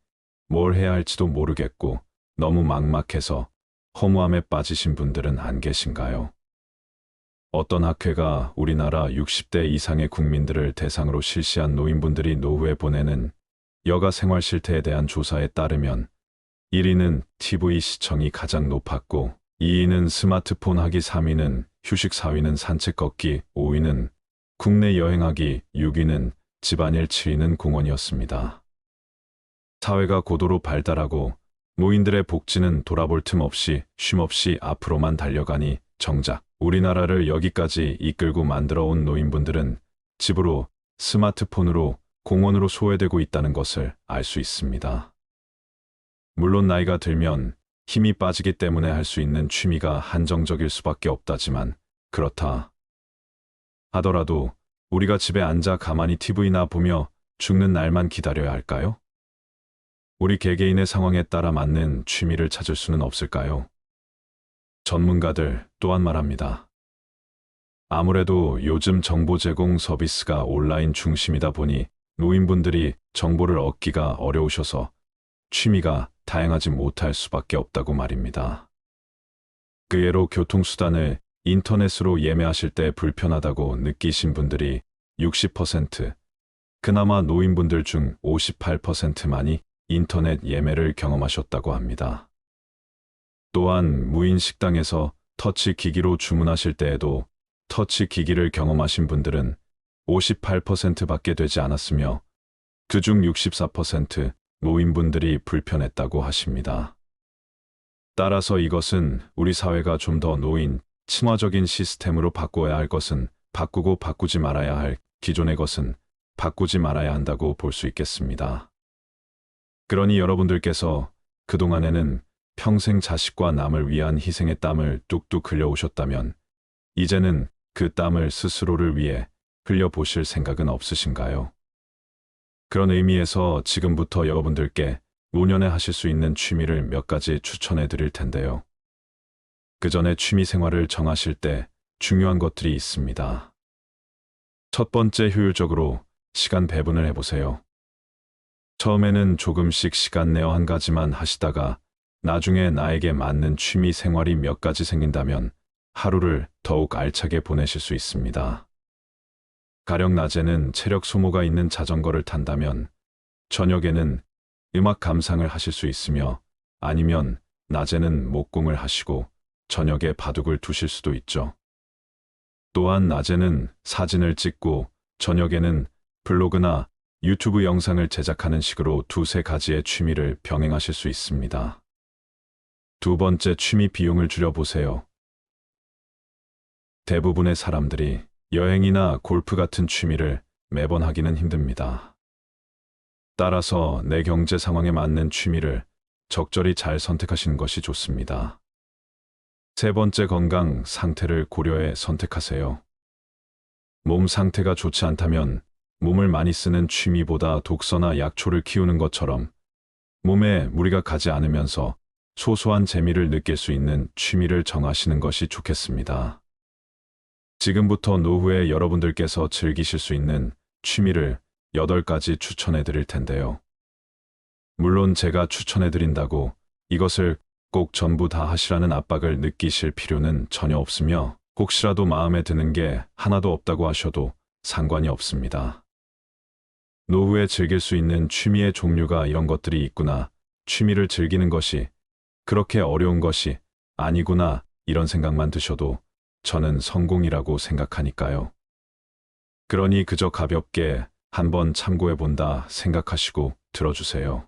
[SPEAKER 1] 뭘 해야 할지도 모르겠고 너무 막막해서 허무함에 빠지신 분들은 안 계신가요? 어떤 학회가 우리나라 60대 이상의 국민들을 대상으로 실시한 노인분들이 노후에 보내는 여가 생활 실태에 대한 조사에 따르면 1위는 TV 시청이 가장 높았고 2위는 스마트폰 하기, 3위는 휴식, 4위는 산책 걷기, 5위는 국내 여행하기, 6위는 집안일, 7위는 공원이었습니다. 사회가 고도로 발달하고 노인들의 복지는 돌아볼 틈 없이 쉼없이 앞으로만 달려가니 정작 우리나라를 여기까지 이끌고 만들어 온 노인분들은 집으로 스마트폰으로 공원으로 소외되고 있다는 것을 알 수 있습니다. 물론 나이가 들면 힘이 빠지기 때문에 할 수 있는 취미가 한정적일 수밖에 없다지만 그렇다 하더라도 우리가 집에 앉아 가만히 TV나 보며 죽는 날만 기다려야 할까요? 우리 개개인의 상황에 따라 맞는 취미를 찾을 수는 없을까요? 전문가들 또한 말합니다. 아무래도 요즘 정보 제공 서비스가 온라인 중심이다 보니 노인분들이 정보를 얻기가 어려우셔서 취미가 다양하지 못할 수밖에 없다고 말입니다. 그 예로 교통수단을 인터넷으로 예매하실 때 불편하다고 느끼신 분들이 60%, 그나마 노인분들 중 58%만이 인터넷 예매를 경험하셨다고 합니다. 또한 무인 식당에서 터치 기기로 주문하실 때에도 터치 기기를 경험하신 분들은 58%밖에 되지 않았으며 그중 64% 노인분들이 불편했다고 하십니다. 따라서 이것은 우리 사회가 좀 더 노인, 친화적인 시스템으로 바꿔야 할 것은 바꾸고 바꾸지 말아야 할 기존의 것은 바꾸지 말아야 한다고 볼 수 있겠습니다. 그러니 여러분들께서 그동안에는 평생 자식과 남을 위한 희생의 땀을 뚝뚝 흘려오셨다면 이제는 그 땀을 스스로를 위해 흘려보실 생각은 없으신가요? 그런 의미에서 지금부터 여러분들께 노년에 하실 수 있는 취미를 몇 가지 추천해 드릴 텐데요. 그 전에 취미 생활을 정하실 때 중요한 것들이 있습니다. 첫 번째, 효율적으로 시간 배분을 해보세요. 처음에는 조금씩 시간 내어 한 가지만 하시다가 나중에 나에게 맞는 취미 생활이 몇 가지 생긴다면 하루를 더욱 알차게 보내실 수 있습니다. 가령 낮에는 체력 소모가 있는 자전거를 탄다면 저녁에는 음악 감상을 하실 수 있으며 아니면 낮에는 목공을 하시고 저녁에 바둑을 두실 수도 있죠. 또한 낮에는 사진을 찍고 저녁에는 블로그나 유튜브 영상을 제작하는 식으로 두세 가지의 취미를 병행하실 수 있습니다. 두 번째, 취미 비용을 줄여보세요. 대부분의 사람들이 여행이나 골프 같은 취미를 매번 하기는 힘듭니다. 따라서 내 경제 상황에 맞는 취미를 적절히 잘 선택하시는 것이 좋습니다. 세 번째, 건강 상태를 고려해 선택하세요. 몸 상태가 좋지 않다면 몸을 많이 쓰는 취미보다 독서나 약초를 키우는 것처럼 몸에 무리가 가지 않으면서 소소한 재미를 느낄 수 있는 취미를 정하시는 것이 좋겠습니다. 지금부터 노후에 여러분들께서 즐기실 수 있는 취미를 8가지 추천해 드릴 텐데요. 물론 제가 추천해 드린다고 이것을 꼭 전부 다 하시라는 압박을 느끼실 필요는 전혀 없으며 혹시라도 마음에 드는 게 하나도 없다고 하셔도 상관이 없습니다. 노후에 즐길 수 있는 취미의 종류가 이런 것들이 있구나, 취미를 즐기는 것이 그렇게 어려운 것이 아니구나, 이런 생각만 드셔도 저는 성공이라고 생각하니까요. 그러니 그저 가볍게 한번 참고해 본다 생각하시고 들어주세요.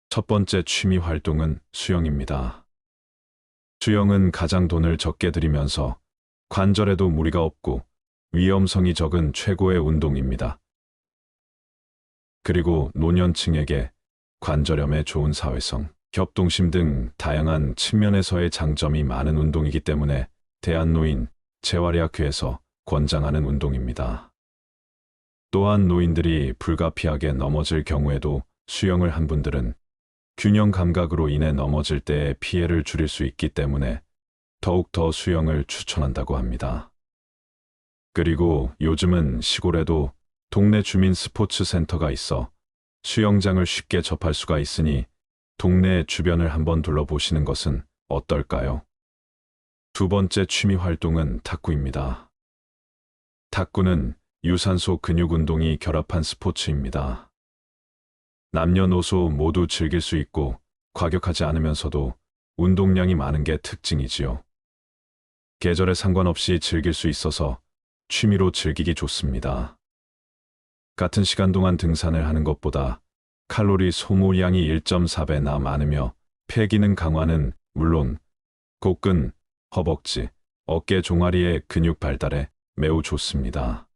[SPEAKER 1] 첫 번째 취미 활동은 수영입니다. 수영은 가장 돈을 적게 들이면서 관절에도 무리가 없고 위험성이 적은 최고의 운동입니다. 그리고 노년층에게 관절염에 좋은 사회성, 협동심 등 다양한 측면에서의 장점이 많은 운동이기 때문에 대한노인 재활의학회에서 권장하는 운동입니다. 또한 노인들이 불가피하게 넘어질 경우에도 수영을 한 분들은 균형 감각으로 인해 넘어질 때의 피해를 줄일 수 있기 때문에 더욱더 수영을 추천한다고 합니다. 그리고 요즘은 시골에도 동네 주민 스포츠 센터가 있어 수영장을 쉽게 접할 수가 있으니 동네 주변을 한번 둘러보시는 것은 어떨까요? 두 번째 취미 활동은 탁구입니다. 탁구는 유산소 근육 운동이 결합한 스포츠입니다. 남녀노소 모두 즐길 수 있고 과격하지 않으면서도 운동량이 많은 게 특징이지요. 계절에 상관없이 즐길 수 있어서 취미로 즐기기 좋습니다. 같은 시간 동안 등산을 하는 것보다 칼로리 소모량이 1.4배나 많으며 폐 기능 강화는 물론 복근, 허벅지, 어깨 종아리의 근육 발달에 매우 좋습니다.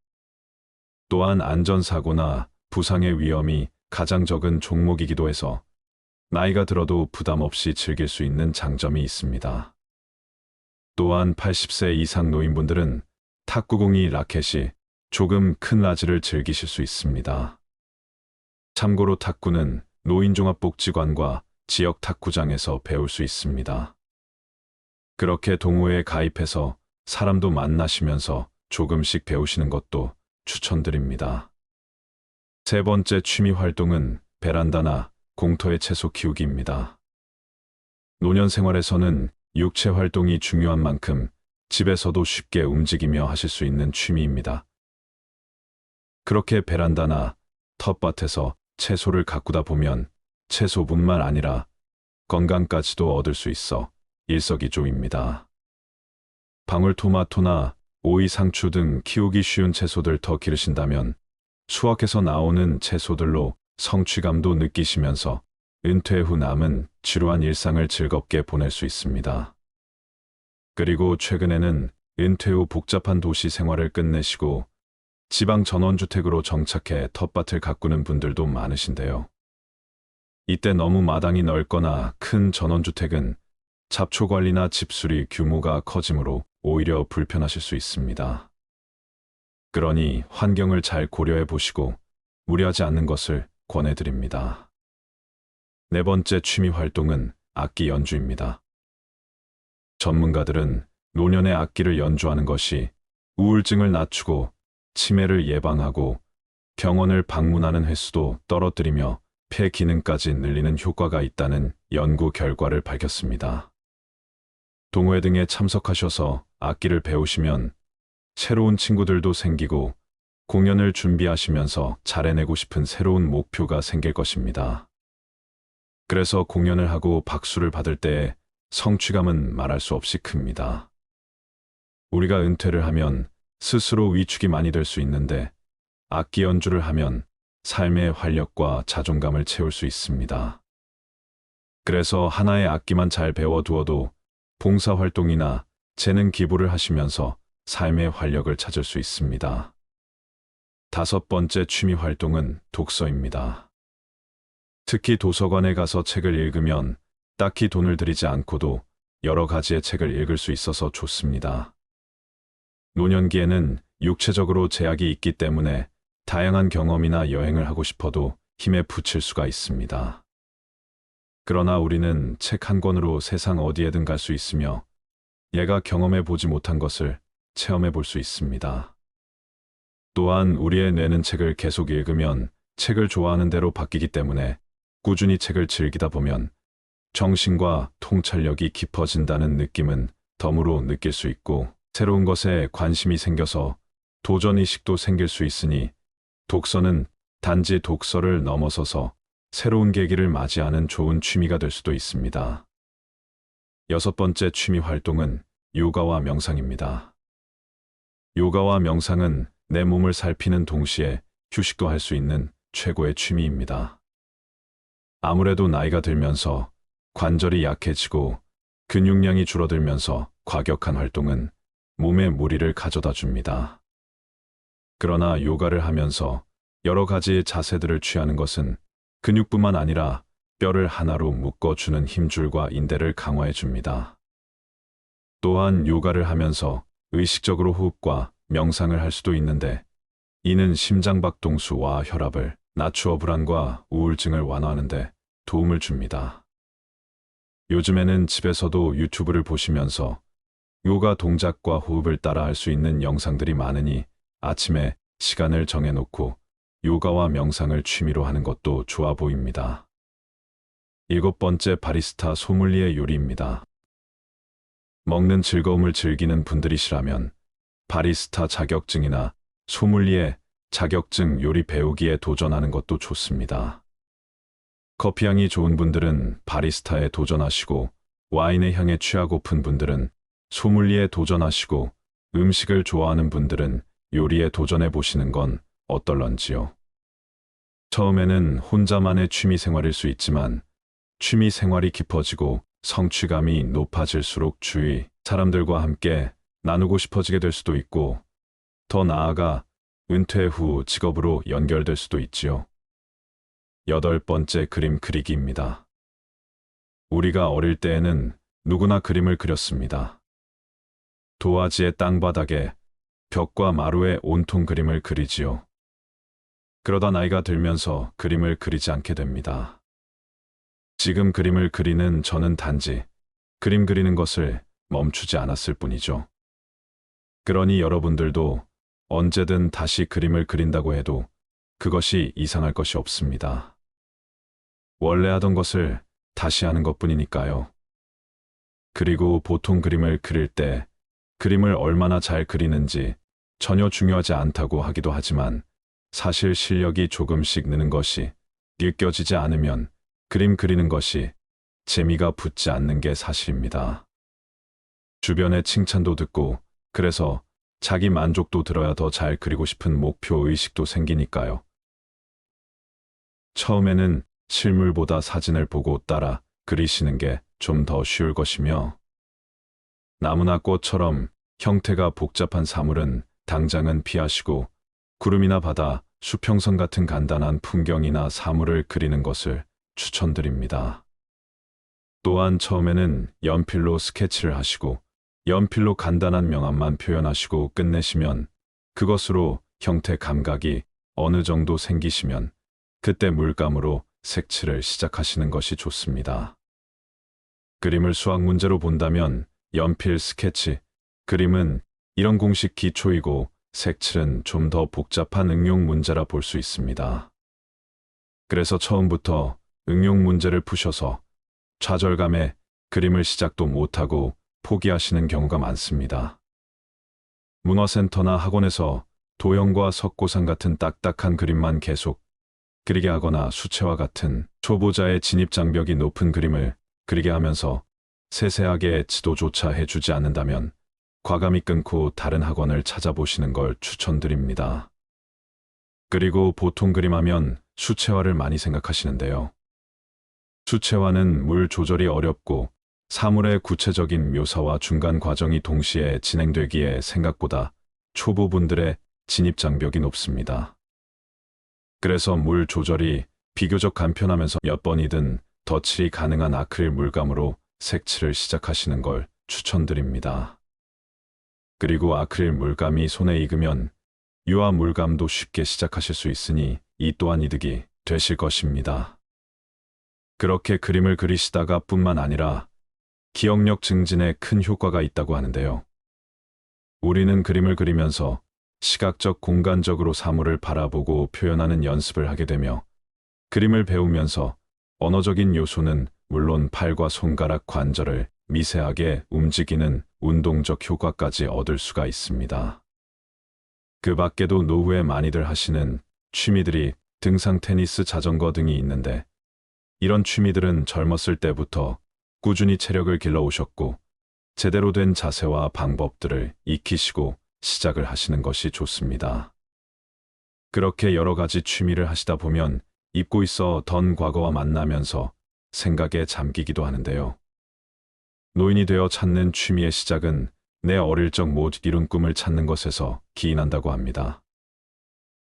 [SPEAKER 1] 또한 안전사고나 부상의 위험이 가장 적은 종목이기도 해서 나이가 들어도 부담 없이 즐길 수 있는 장점이 있습니다. 또한 80세 이상 노인분들은 탁구공이 라켓이 조금 큰 라지를 즐기실 수 있습니다. 참고로 탁구는 노인종합복지관과 지역 탁구장에서 배울 수 있습니다. 그렇게 동호회에 가입해서 사람도 만나시면서 조금씩 배우시는 것도 추천드립니다. 세 번째 취미 활동은 베란다나 공터의 채소 키우기입니다. 노년 생활에서는 육체 활동이 중요한 만큼 집에서도 쉽게 움직이며 하실 수 있는 취미입니다. 그렇게 베란다나 텃밭에서 채소를 가꾸다 보면 채소뿐만 아니라 건강까지도 얻을 수 있어 일석이조입니다. 방울토마토나 오이, 상추 등 키우기 쉬운 채소들 더 기르신다면 수확해서 나오는 채소들로 성취감도 느끼시면서 은퇴 후 남은 지루한 일상을 즐겁게 보낼 수 있습니다. 그리고 최근에는 은퇴 후 복잡한 도시 생활을 끝내시고 지방 전원주택으로 정착해 텃밭을 가꾸는 분들도 많으신데요. 이때 너무 마당이 넓거나 큰 전원주택은 잡초 관리나 집수리 규모가 커지므로 오히려 불편하실 수 있습니다. 그러니 환경을 잘 고려해 보시고 무리하지 않는 것을 권해드립니다. 네 번째 취미 활동은 악기 연주입니다. 전문가들은 노년에 악기를 연주하는 것이 우울증을 낮추고 치매를 예방하고 병원을 방문하는 횟수도 떨어뜨리며 폐 기능까지 늘리는 효과가 있다는 연구 결과를 밝혔습니다. 동호회 등에 참석하셔서 악기를 배우시면 새로운 친구들도 생기고 공연을 준비하시면서 잘해내고 싶은 새로운 목표가 생길 것입니다. 그래서 공연을 하고 박수를 받을 때의 성취감은 말할 수 없이 큽니다. 우리가 은퇴를 하면 스스로 위축이 많이 될 수 있는데 악기 연주를 하면 삶의 활력과 자존감을 채울 수 있습니다. 그래서 하나의 악기만 잘 배워두어도 봉사활동이나 재능 기부를 하시면서 삶의 활력을 찾을 수 있습니다. 다섯 번째 취미 활동은 독서입니다. 특히 도서관에 가서 책을 읽으면 딱히 돈을 들이지 않고도 여러 가지의 책을 읽을 수 있어서 좋습니다. 노년기에는 육체적으로 제약이 있기 때문에 다양한 경험이나 여행을 하고 싶어도 힘에 부칠 수가 있습니다. 그러나 우리는 책 한 권으로 세상 어디에든 갈 수 있으며 얘가 경험해 보지 못한 것을 체험해 볼 수 있습니다. 또한 우리의 뇌는 책을 계속 읽으면 책을 좋아하는 대로 바뀌기 때문에 꾸준히 책을 즐기다 보면 정신과 통찰력이 깊어진다는 느낌은 덤으로 느낄 수 있고 새로운 것에 관심이 생겨서 도전의식도 생길 수 있으니 독서는 단지 독서를 넘어서서 새로운 계기를 맞이하는 좋은 취미가 될 수도 있습니다. 여섯 번째 취미 활동은 요가와 명상입니다. 요가와 명상은 내 몸을 살피는 동시에 휴식도 할 수 있는 최고의 취미입니다. 아무래도 나이가 들면서 관절이 약해지고 근육량이 줄어들면서 과격한 활동은 몸에 무리를 가져다 줍니다. 그러나 요가를 하면서 여러 가지의 자세들을 취하는 것은 근육뿐만 아니라 뼈를 하나로 묶어주는 힘줄과 인대를 강화해 줍니다. 또한 요가를 하면서 의식적으로 호흡과 명상을 할 수도 있는데 이는 심장박동수와 혈압을 낮추어 불안과 우울증을 완화하는 데 도움을 줍니다. 요즘에는 집에서도 유튜브를 보시면서 요가 동작과 호흡을 따라 할 수 있는 영상들이 많으니 아침에 시간을 정해놓고 요가와 명상을 취미로 하는 것도 좋아 보입니다. 일곱 번째 바리스타 소믈리에 요리입니다. 먹는 즐거움을 즐기는 분들이시라면 바리스타 자격증이나 소믈리에 자격증 요리 배우기에 도전하는 것도 좋습니다. 커피향이 좋은 분들은 바리스타에 도전하시고 와인의 향에 취하고픈 분들은 소믈리에 도전하시고 음식을 좋아하는 분들은 요리에 도전해 보시는 건 어떨런지요. 처음에는 혼자만의 취미 생활일 수 있지만 취미 생활이 깊어지고 성취감이 높아질수록 주위 사람들과 함께 나누고 싶어지게 될 수도 있고 더 나아가 은퇴 후 직업으로 연결될 수도 있지요. 8번째, 그림 그리기입니다. 우리가 어릴 때에는 누구나 그림을 그렸습니다. 도화지의 땅바닥에, 벽과 마루에 온통 그림을 그리지요. 그러다 나이가 들면서 그림을 그리지 않게 됩니다. 지금 그림을 그리는 저는 단지 그림 그리는 것을 멈추지 않았을 뿐이죠. 그러니 여러분들도 언제든 다시 그림을 그린다고 해도 그것이 이상할 것이 없습니다. 원래 하던 것을 다시 하는 것뿐이니까요. 그리고 보통 그림을 그릴 때 그림을 얼마나 잘 그리는지 전혀 중요하지 않다고 하기도 하지만 사실 실력이 조금씩 느는 것이 느껴지지 않으면 그림 그리는 것이 재미가 붙지 않는 게 사실입니다. 주변의 칭찬도 듣고 그래서 자기 만족도 들어야 더 잘 그리고 싶은 목표 의식도 생기니까요. 처음에는 실물보다 사진을 보고 따라 그리시는 게 좀 더 쉬울 것이며 나무나 꽃처럼 형태가 복잡한 사물은 당장은 피하시고 구름이나 바다, 수평선 같은 간단한 풍경이나 사물을 그리는 것을 추천드립니다. 또한 처음에는 연필로 스케치를 하시고 연필로 간단한 명암만 표현하시고 끝내시면 그것으로 형태 감각이 어느 정도 생기시면 그때 물감으로 색칠을 시작하시는 것이 좋습니다. 그림을 수학 문제로 본다면 연필, 스케치, 그림은 이런 공식 기초이고 색칠은 좀 더 복잡한 응용 문제라 볼 수 있습니다. 그래서 처음부터 응용 문제를 푸셔서 좌절감에 그림을 시작도 못하고 포기하시는 경우가 많습니다. 문화센터나 학원에서 도형과 석고상 같은 딱딱한 그림만 계속 그리게 하거나 수채화 같은 초보자의 진입장벽이 높은 그림을 그리게 하면서 세세하게 지도조차 해주지 않는다면 과감히 끊고 다른 학원을 찾아보시는 걸 추천드립니다. 그리고 보통 그림하면 수채화를 많이 생각하시는데요. 수채화는 물 조절이 어렵고 사물의 구체적인 묘사와 중간 과정이 동시에 진행되기에 생각보다 초보분들의 진입장벽이 높습니다. 그래서 물 조절이 비교적 간편하면서 몇 번이든 덧칠이 가능한 아크릴 물감으로 색칠을 시작하시는 걸 추천드립니다. 그리고 아크릴 물감이 손에 익으면 유화 물감도 쉽게 시작하실 수 있으니 이 또한 이득이 되실 것입니다. 그렇게 그림을 그리시다가 뿐만 아니라 기억력 증진에 큰 효과가 있다고 하는데요. 우리는 그림을 그리면서 시각적 공간적으로 사물을 바라보고 표현하는 연습을 하게 되며 그림을 배우면서 언어적인 요소는 물론 팔과 손가락 관절을 미세하게 움직이는 운동적 효과까지 얻을 수가 있습니다. 그 밖에도 노후에 많이들 하시는 취미들이 등산, 테니스, 자전거 등이 있는데 이런 취미들은 젊었을 때부터 꾸준히 체력을 길러오셨고 제대로 된 자세와 방법들을 익히시고 시작을 하시는 것이 좋습니다. 그렇게 여러 가지 취미를 하시다 보면 잊고 있었던 과거와 만나면서 생각에 잠기기도 하는데요. 노인이 되어 찾는 취미의 시작은 내 어릴 적 못 이룬 꿈을 찾는 것에서 기인한다고 합니다.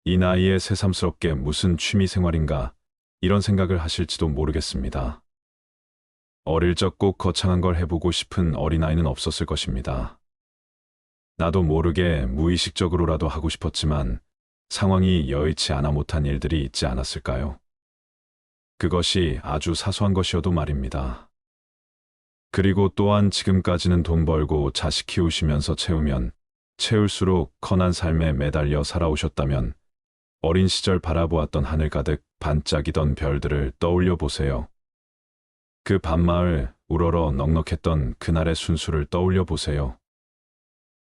[SPEAKER 1] 이 나이에 새삼스럽게 무슨 취미 생활인가 이런 생각을 하실지도 모르겠습니다. 어릴 적 꼭 거창한 걸 해보고 싶은 어린아이는 없었을 것입니다. 나도 모르게 무의식적으로라도 하고 싶었지만 상황이 여의치 않아 못한 일들이 있지 않았을까요? 그것이 아주 사소한 것이어도 말입니다. 그리고 또한 지금까지는 돈 벌고 자식 키우시면서 채우면 채울수록 커난 삶에 매달려 살아오셨다면 어린 시절 바라보았던 하늘 가득 반짝이던 별들을 떠올려 보세요. 그 밤마을 우러러 넉넉했던 그날의 순수를 떠올려 보세요.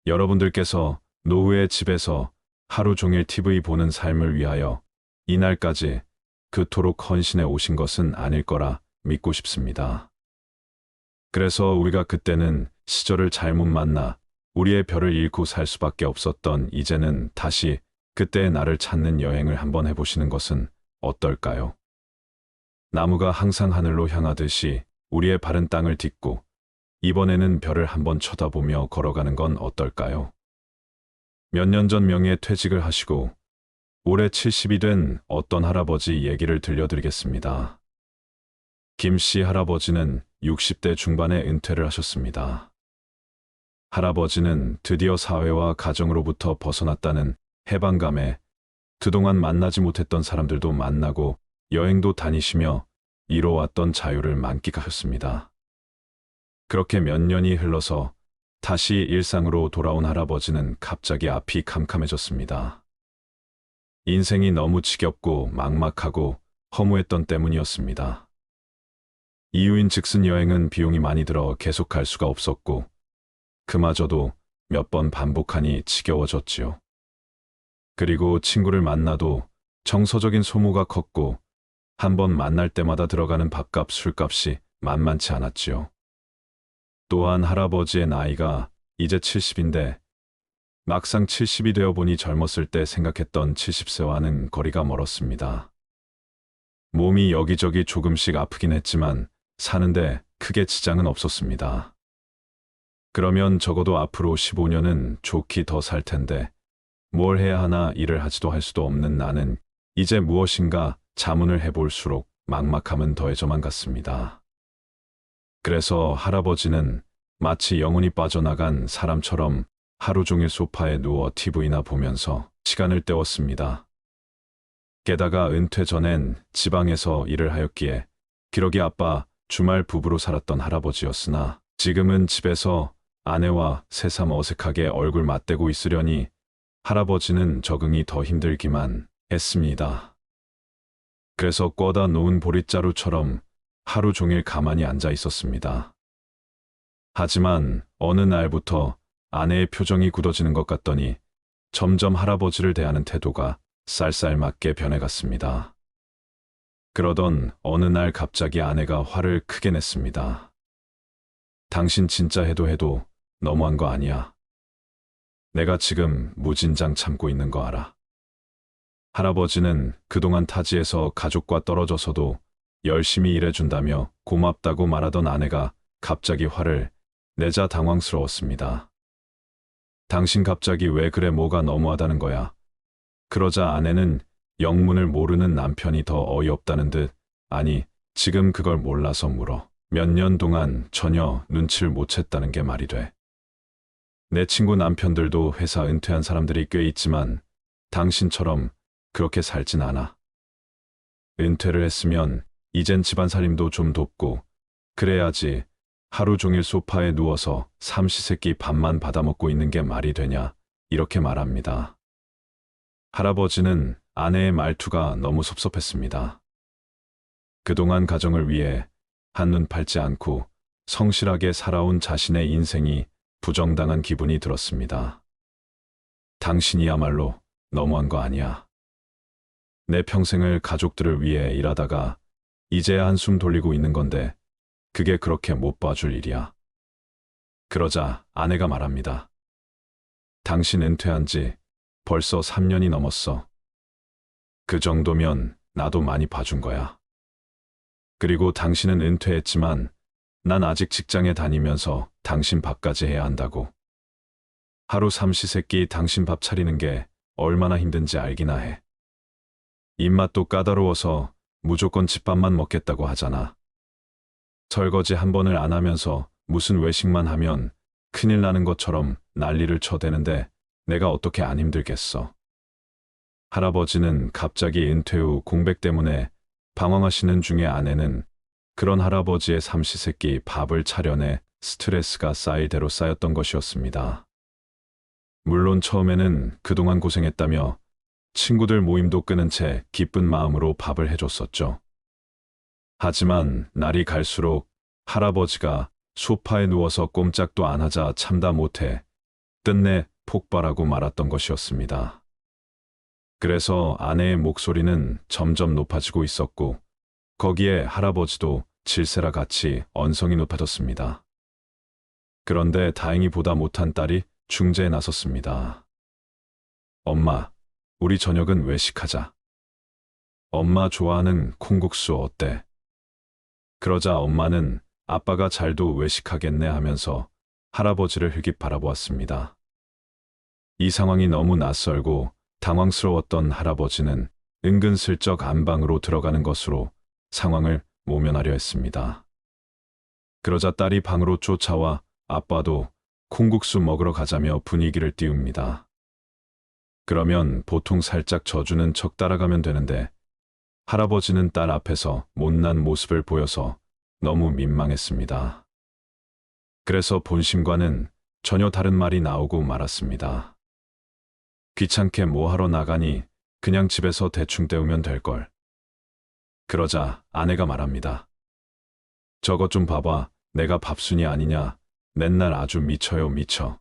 [SPEAKER 1] 여러분들께서 노후에 집에서 하루 종일 TV 보는 삶을 위하여 이날까지 그토록 헌신해 오신 것은 아닐 거라 믿고 싶습니다. 그래서 우리가 그때는 시절을 잘못 만나 우리의 별을 잃고 살 수밖에 없었던 이제는 다시 그때의 나를 찾는 여행을 한번 해보시는 것은 어떨까요? 나무가 항상 하늘로 향하듯이 우리의 발은 땅을 딛고 이번에는 별을 한번 쳐다보며 걸어가는 건 어떨까요? 몇 년 전 명예퇴직을 하시고 올해 70이 된 어떤 할아버지 얘기를 들려드리겠습니다. 김 씨 할아버지는 60대 중반에 은퇴를 하셨습니다. 할아버지는 드디어 사회와 가정으로부터 벗어났다는 해방감에 그동안 만나지 못했던 사람들도 만나고 여행도 다니시며 이뤄왔던 자유를 만끽하셨습니다. 그렇게 몇 년이 흘러서 다시 일상으로 돌아온 할아버지는 갑자기 앞이 캄캄해졌습니다. 인생이 너무 지겹고 막막하고 허무했던 때문이었습니다. 이유인 즉슨 여행은 비용이 많이 들어 계속 갈 수가 없었고 그마저도 몇 번 반복하니 지겨워졌지요. 그리고 친구를 만나도 정서적인 소모가 컸고 한 번 만날 때마다 들어가는 밥값, 술값이 만만치 않았지요. 또한 할아버지의 나이가 이제 70인데 막상 70이 되어 보니 젊었을 때 생각했던 70세와는 거리가 멀었습니다. 몸이 여기저기 조금씩 아프긴 했지만 사는데 크게 지장은 없었습니다. 그러면 적어도 앞으로 15년은 좋게 더 살 텐데 뭘 해야 하나 일을 하지도 할 수도 없는 나는 이제 무엇인가 자문을 해볼수록 막막함은 더해져만 갔습니다. 그래서 할아버지는 마치 영혼이 빠져나간 사람처럼 하루 종일 소파에 누워 TV나 보면서 시간을 때웠습니다. 게다가 은퇴 전엔 지방에서 일을 하였기에 기러기 아빠 주말 부부로 살았던 할아버지였으나 지금은 집에서 아내와 새삼 어색하게 얼굴 맞대고 있으려니 할아버지는 적응이 더 힘들기만 했습니다. 그래서 꿔다 놓은 보릿자루처럼 하루 종일 가만히 앉아 있었습니다. 하지만 어느 날부터 아내의 표정이 굳어지는 것 같더니 점점 할아버지를 대하는 태도가 쌀쌀맞게 변해갔습니다. 그러던 어느 날 갑자기 아내가 화를 크게 냈습니다. 당신 진짜 해도 너무한 거 아니야? 내가 지금 무진장 참고 있는 거 알아? 할아버지는 그동안 타지에서 가족과 떨어져서도 열심히 일해준다며 고맙다고 말하던 아내가 갑자기 화를 내자 당황스러웠습니다. 당신 갑자기 왜 그래, 뭐가 너무하다는 거야? 그러자 아내는 영문을 모르는 남편이 더 어이없다는 듯 아니 지금 그걸 몰라서 물어. 몇 년 동안 전혀 눈치를 못 챘다는 게 말이 돼. 내 친구 남편들도 회사 은퇴한 사람들이 꽤 있지만 당신처럼 그렇게 살진 않아. 은퇴를 했으면 이젠 집안살림도 좀 돕고 그래야지 하루 종일 소파에 누워서 삼시세끼 밥만 받아먹고 있는 게 말이 되냐 이렇게 말합니다. 할아버지는 아내의 말투가 너무 섭섭했습니다. 그동안 가정을 위해 한눈 팔지 않고 성실하게 살아온 자신의 인생이 부정당한 기분이 들었습니다. 당신이야말로 너무한 거 아니야? 내 평생을 가족들을 위해 일하다가 이제야 한숨 돌리고 있는 건데 그게 그렇게 못 봐줄 일이야. 그러자 아내가 말합니다. 당신 은퇴한 지 벌써 3년이 넘었어. 그 정도면 나도 많이 봐준 거야. 그리고 당신은 은퇴했지만 난 아직 직장에 다니면서 당신 밥까지 해야 한다고. 하루 삼시세끼 당신 밥 차리는 게 얼마나 힘든지 알기나 해. 입맛도 까다로워서 무조건 집밥만 먹겠다고 하잖아. 설거지 한 번을 안 하면서 무슨 외식만 하면 큰일 나는 것처럼 난리를 쳐대는데 내가 어떻게 안 힘들겠어. 할아버지는 갑자기 은퇴 후 공백 때문에 방황하시는 중에 아내는 그런 할아버지의 삼시세끼 밥을 차려내 스트레스가 쌓일 대로 쌓였던 것이었습니다. 물론 처음에는 그동안 고생했다며 친구들 모임도 끊은 채 기쁜 마음으로 밥을 해줬었죠. 하지만 날이 갈수록 할아버지가 소파에 누워서 꼼짝도 안 하자 참다 못해 끝내 폭발하고 말았던 것이었습니다. 그래서 아내의 목소리는 점점 높아지고 있었고 거기에 할아버지도 질세라 같이 언성이 높아졌습니다. 그런데 다행히 보다 못한 딸이 중재에 나섰습니다. 엄마, 우리 저녁은 외식하자. 엄마 좋아하는 콩국수 어때? 그러자 엄마는 아빠가 잘도 외식하겠네 하면서 할아버지를 흘깃 바라보았습니다. 이 상황이 너무 낯설고 당황스러웠던 할아버지는 은근슬쩍 안방으로 들어가는 것으로 상황을 모면하려 했습니다. 그러자 딸이 방으로 쫓아와 아빠도 콩국수 먹으러 가자며 분위기를 띄웁니다. 그러면 보통 살짝 져주는 척 따라가면 되는데 할아버지는 딸 앞에서 못난 모습을 보여서 너무 민망했습니다. 그래서 본심과는 전혀 다른 말이 나오고 말았습니다. 귀찮게 뭐하러 나가니 그냥 집에서 대충 때우면 될걸. 그러자 아내가 말합니다. 저것 좀 봐봐. 내가 밥순이 아니냐. 맨날 아주 미쳐요 미쳐.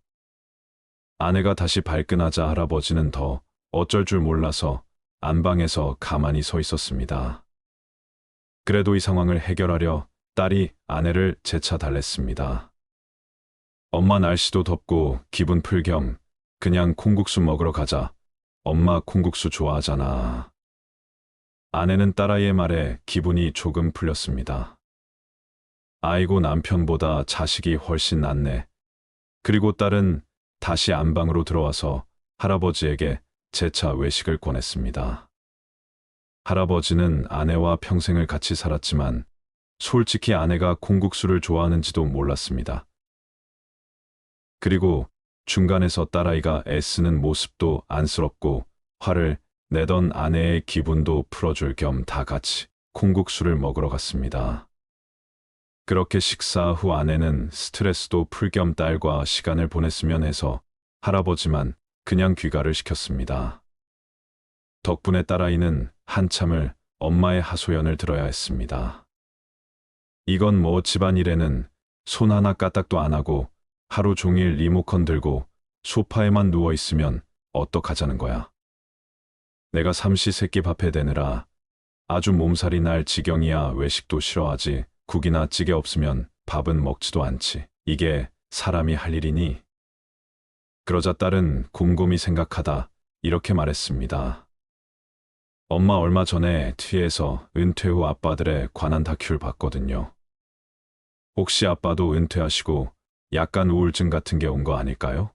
[SPEAKER 1] 아내가 다시 발끈하자 할아버지는 더 어쩔 줄 몰라서 안방에서 가만히 서 있었습니다. 그래도 이 상황을 해결하려 딸이 아내를 재차 달랬습니다. 엄마 날씨도 덥고 기분 풀 겸 그냥 콩국수 먹으러 가자. 엄마 콩국수 좋아하잖아. 아내는 딸아이의 말에 기분이 조금 풀렸습니다. 아이고 남편보다 자식이 훨씬 낫네. 그리고 딸은 다시 안방으로 들어와서 할아버지에게 재차 외식을 권했습니다. 할아버지는 아내와 평생을 같이 살았지만 솔직히 아내가 콩국수를 좋아하는지도 몰랐습니다. 그리고 중간에서 딸아이가 애쓰는 모습도 안쓰럽고 화를 내던 아내의 기분도 풀어줄 겸 다 같이 콩국수를 먹으러 갔습니다. 그렇게 식사 후 아내는 스트레스도 풀 겸 딸과 시간을 보냈으면 해서 할아버지만 그냥 귀가를 시켰습니다. 덕분에 딸아이는 한참을 엄마의 하소연을 들어야 했습니다. 이건 뭐 집안일에는 손 하나 까딱도 안 하고 하루 종일 리모컨 들고 소파에만 누워 있으면 어떡하자는 거야. 내가 삼시세끼 밥해 대느라 아주 몸살이 날 지경이야. 외식도 싫어하지. 국이나 찌개 없으면 밥은 먹지도 않지. 이게 사람이 할 일이니? 그러자 딸은 곰곰이 생각하다 이렇게 말했습니다. 엄마 얼마 전에 TV에서 은퇴 후 아빠들에 관한 다큐를 봤거든요. 혹시 아빠도 은퇴하시고 약간 우울증 같은 게 온 거 아닐까요?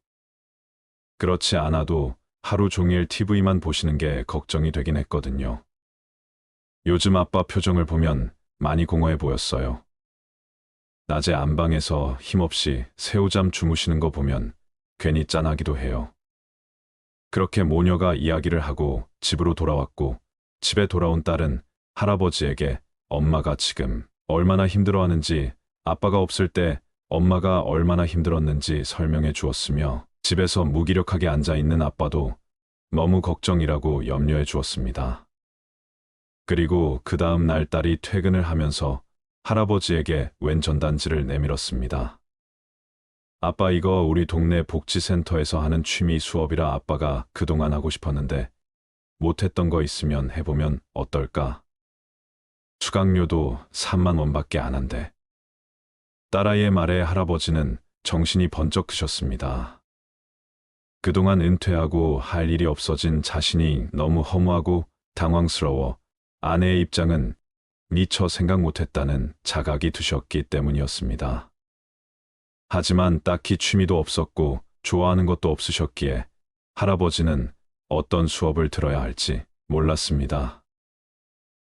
[SPEAKER 1] 그렇지 않아도 하루 종일 TV만 보시는 게 걱정이 되긴 했거든요. 요즘 아빠 표정을 보면 많이 공허해 보였어요. 낮에 안방에서 힘없이 새우잠 주무시는 거 보면 괜히 짠하기도 해요. 그렇게 모녀가 이야기를 하고 집으로 돌아왔고 집에 돌아온 딸은 할아버지에게 엄마가 지금 얼마나 힘들어하는지 아빠가 없을 때 엄마가 얼마나 힘들었는지 설명해 주었으며 집에서 무기력하게 앉아있는 아빠도 너무 걱정이라고 염려해 주었습니다. 그리고 그 다음 날 딸이 퇴근을 하면서 할아버지에게 웬 전단지를 내밀었습니다. 아빠 이거 우리 동네 복지센터에서 하는 취미 수업이라 아빠가 그동안 하고 싶었는데 못했던 거 있으면 해보면 어떨까? 수강료도 3만 원밖에 안 한대. 딸아이의 말에 할아버지는 정신이 번쩍 드셨습니다. 그동안 은퇴하고 할 일이 없어진 자신이 너무 허무하고 당황스러워 아내의 입장은 미처 생각 못했다는 자각이 드셨기 때문이었습니다. 하지만 딱히 취미도 없었고 좋아하는 것도 없으셨기에 할아버지는 어떤 수업을 들어야 할지 몰랐습니다.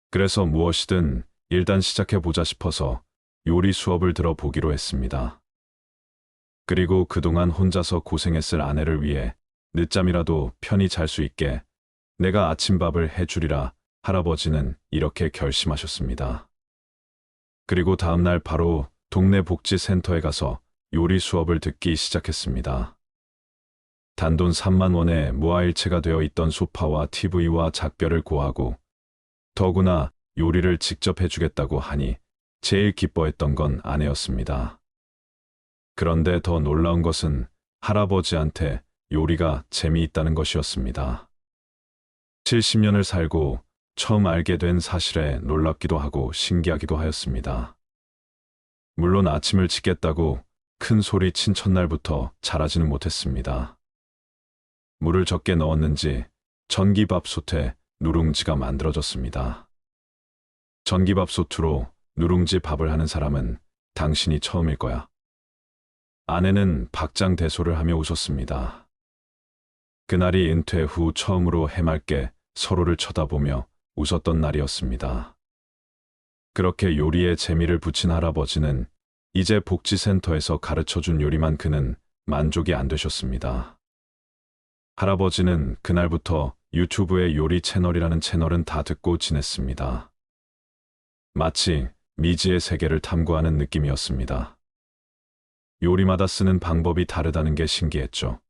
[SPEAKER 1] 그래서 무엇이든 일단 시작해보자 싶어서 요리 수업을 들어보기로 했습니다. 그리고 그동안 혼자서 고생했을 아내를 위해 늦잠이라도 편히 잘 수 있게 내가 아침밥을 해주리라 할아버지는 이렇게 결심하셨습니다. 그리고 다음날 바로 동네 복지센터에 가서 요리 수업을 듣기 시작했습니다. 단돈 3만 원에 무아일체가 되어 있던 소파와 TV와 작별을 고하고 더구나 요리를 직접 해주겠다고 하니 제일 기뻐했던 건 아내였습니다. 그런데 더 놀라운 것은 할아버지한테 요리가 재미있다는 것이었습니다. 70년을 살고 처음 알게 된 사실에 놀랍기도 하고 신기하기도 하였습니다. 물론 아침을 짓겠다고 큰 소리 친 첫날부터 잘하지는 못했습니다. 물을 적게 넣었는지 전기밥솥에 누룽지가 만들어졌습니다. 전기밥솥으로 누룽지 밥을 하는 사람은 당신이 처음일 거야. 아내는 박장대소를 하며 웃었습니다. 그날이 은퇴 후 처음으로 해맑게 서로를 쳐다보며 웃었던 날이었습니다. 그렇게 요리에 재미를 붙인 할아버지는 이제 복지센터에서 가르쳐준 요리만 그는 만족이 안 되셨습니다. 할아버지는 그날부터 유튜브의 요리 채널이라는 채널은 다 듣고 지냈습니다. 마치 미지의 세계를 탐구하는 느낌이었습니다. 요리마다 쓰는 방법이 다르다는 게 신기했죠.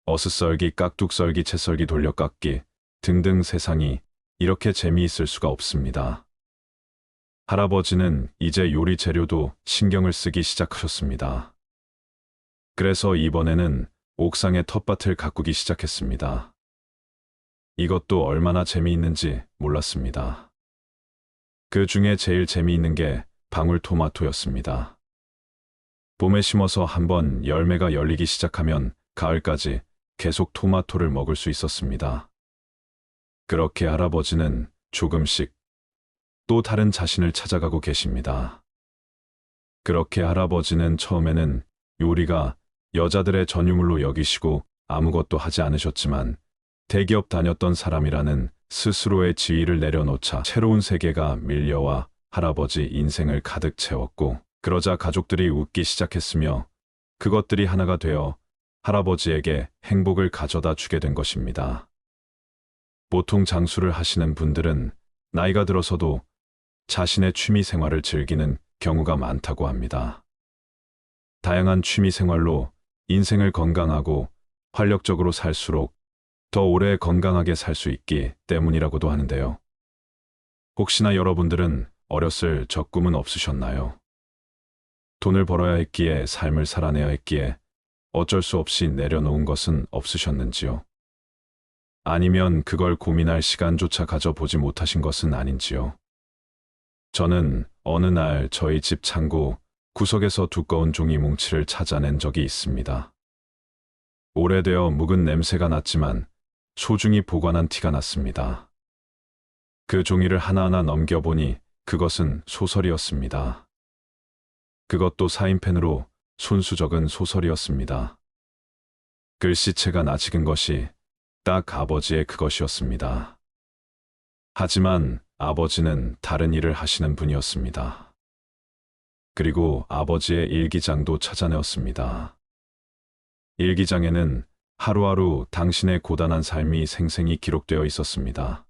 [SPEAKER 1] 어슷썰기, 깍둑썰기, 채썰기, 돌려깎기 등등 세상이 이렇게 재미있을 수가 없습니다. 할아버지는 이제 요리 재료도 신경을 쓰기 시작하셨습니다. 그래서 이번에는 옥상에 텃밭을 가꾸기 시작했습니다. 이것도 얼마나 재미있는지 몰랐습니다. 그 중에 제일 재미있는 게 방울토마토였습니다. 봄에 심어서 한번 열매가 열리기 시작하면 가을까지 계속 토마토를 먹을 수 있었습니다. 그렇게 할아버지는 조금씩 또 다른 자신을 찾아가고 계십니다. 그렇게 할아버지는 처음에는 요리가 여자들의 전유물로 여기시고 아무것도 하지 않으셨지만 대기업 다녔던 사람이라는 스스로의 지위를 내려놓자 새로운 세계가 밀려와 할아버지 인생을 가득 채웠고, 그러자 가족들이 웃기 시작했으며 그것들이 하나가 되어 할아버지에게 행복을 가져다 주게 된 것입니다. 보통 장수를 하시는 분들은 나이가 들어서도 자신의 취미 생활을 즐기는 경우가 많다고 합니다. 다양한 취미 생활로 인생을 건강하고 활력적으로 살수록 더 오래 건강하게 살 수 있기 때문이라고도 하는데요. 혹시나 여러분들은 어렸을 적 꿈은 없으셨나요? 돈을 벌어야 했기에, 삶을 살아내야 했기에 어쩔 수 없이 내려놓은 것은 없으셨는지요? 아니면 그걸 고민할 시간조차 가져보지 못하신 것은 아닌지요? 저는 어느 날 저희 집 창고 구석에서 두꺼운 종이 뭉치를 찾아낸 적이 있습니다. 오래되어 묵은 냄새가 났지만 소중히 보관한 티가 났습니다. 그 종이를 하나하나 넘겨보니 그것은 소설이었습니다. 그것도 사인펜으로 손수 적은 소설이었습니다. 글씨체가 낯익은 것이 딱 아버지의 그것이었습니다. 하지만 아버지는 다른 일을 하시는 분이었습니다. 그리고 아버지의 일기장도 찾아내었습니다. 일기장에는 하루하루 당신의 고단한 삶이 생생히 기록되어 있었습니다.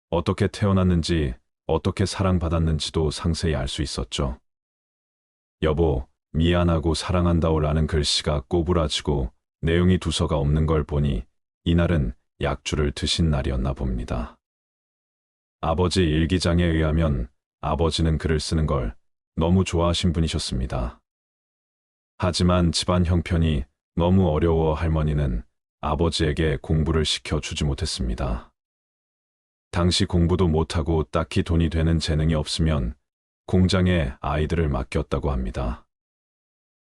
[SPEAKER 1] 어떻게 태어났는지, 어떻게 사랑받았는지도 상세히 알 수 있었죠. 여보, 미안하고 사랑한다오라는 글씨가 꼬부라지고 내용이 두서가 없는 걸 보니 이날은 약주를 드신 날이었나 봅니다. 아버지 일기장에 의하면 아버지는 글을 쓰는 걸 너무 좋아하신 분이셨습니다. 하지만 집안 형편이 너무 어려워 할머니는 아버지에게 공부를 시켜주지 못했습니다. 당시 공부도 못하고 딱히 돈이 되는 재능이 없으면 공장에 아이들을 맡겼다고 합니다.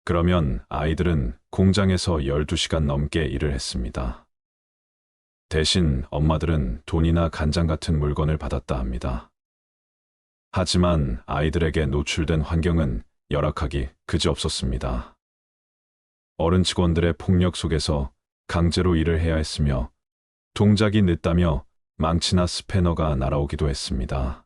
[SPEAKER 1] 그러면 아이들은 공장에서 12시간 넘게 일을 했습니다. 대신 엄마들은 돈이나 간장 같은 물건을 받았다 합니다. 하지만 아이들에게 노출된 환경은 열악하기 그지없었습니다. 어른 직원들의 폭력 속에서 강제로 일을 해야 했으며 동작이 늦다며 망치나 스패너가 날아오기도 했습니다.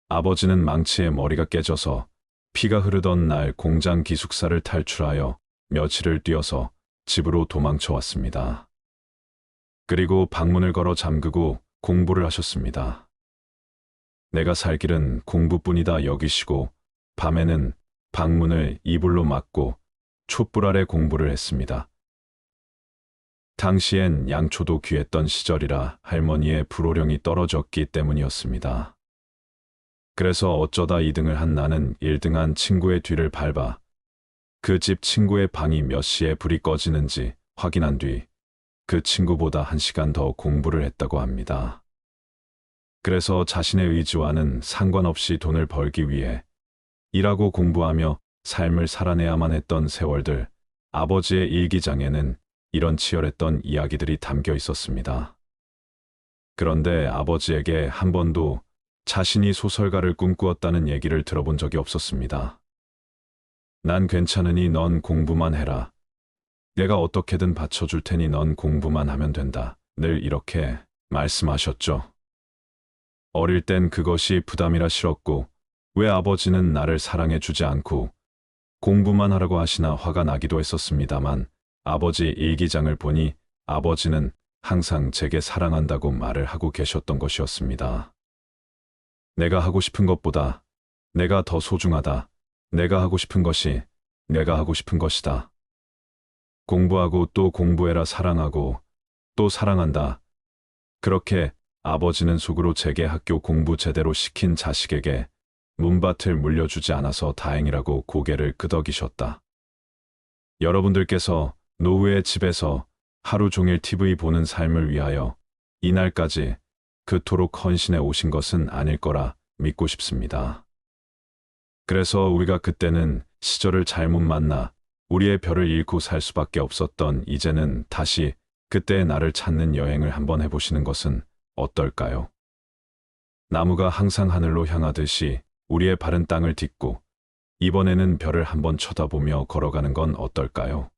[SPEAKER 1] 아버지는 망치에 머리가 깨져서 피가 흐르던 날 공장 기숙사를 탈출하여 며칠을 뛰어서 집으로 도망쳐 왔습니다. 그리고 방문을 걸어 잠그고 공부를 하셨습니다. 내가 살 길은 공부뿐이다 여기시고 밤에는 방문을 이불로 막고 촛불 아래 공부를 했습니다. 당시엔 양초도 귀했던 시절이라 할머니의 불호령이 떨어졌기 때문이었습니다. 그래서 어쩌다 2등을 한 나는 1등한 친구의 뒤를 밟아 그 집 친구의 방이 몇 시에 불이 꺼지는지 확인한 뒤 그 친구보다 1시간 더 공부를 했다고 합니다. 그래서 자신의 의지와는 상관없이 돈을 벌기 위해 일하고 공부하며 삶을 살아내야만 했던 세월들, 아버지의 일기장에는 이런 치열했던 이야기들이 담겨 있었습니다. 그런데 아버지에게 한 번도 자신이 소설가를 꿈꾸었다는 얘기를 들어본 적이 없었습니다. 난 괜찮으니 넌 공부만 해라. 내가 어떻게든 받쳐줄 테니 넌 공부만 하면 된다. 늘 이렇게 말씀하셨죠. 어릴 땐 그것이 부담이라 싫었고, 왜 아버지는 나를 사랑해 주지 않고 공부만 하라고 하시나 화가 나기도 했었습니다만, 아버지 일기장을 보니 아버지는 항상 제게 사랑한다고 말을 하고 계셨던 것이었습니다. 내가 하고 싶은 것보다 내가 더 소중하다. 내가 하고 싶은 것이 내가 하고 싶은 것이다. 공부하고 또 공부해라. 사랑하고 또 사랑한다. 그렇게 아버지는 속으로 제게 학교 공부 제대로 시킨 자식에게 문밭을 물려주지 않아서 다행이라고 고개를 끄덕이셨다. 여러분들께서 노후의 집에서 하루 종일 TV 보는 삶을 위하여 이날까지 그토록 헌신해 오신 것은 아닐 거라 믿고 싶습니다. 그래서 우리가 그때는 시절을 잘못 만나 우리의 별을 잃고 살 수밖에 없었던 이제는 다시 그때의 나를 찾는 여행을 한번 해보시는 것은 어떨까요? 나무가 항상 하늘로 향하듯이 우리의 발은 땅을 딛고 이번에는 별을 한번 쳐다보며 걸어가는 건 어떨까요?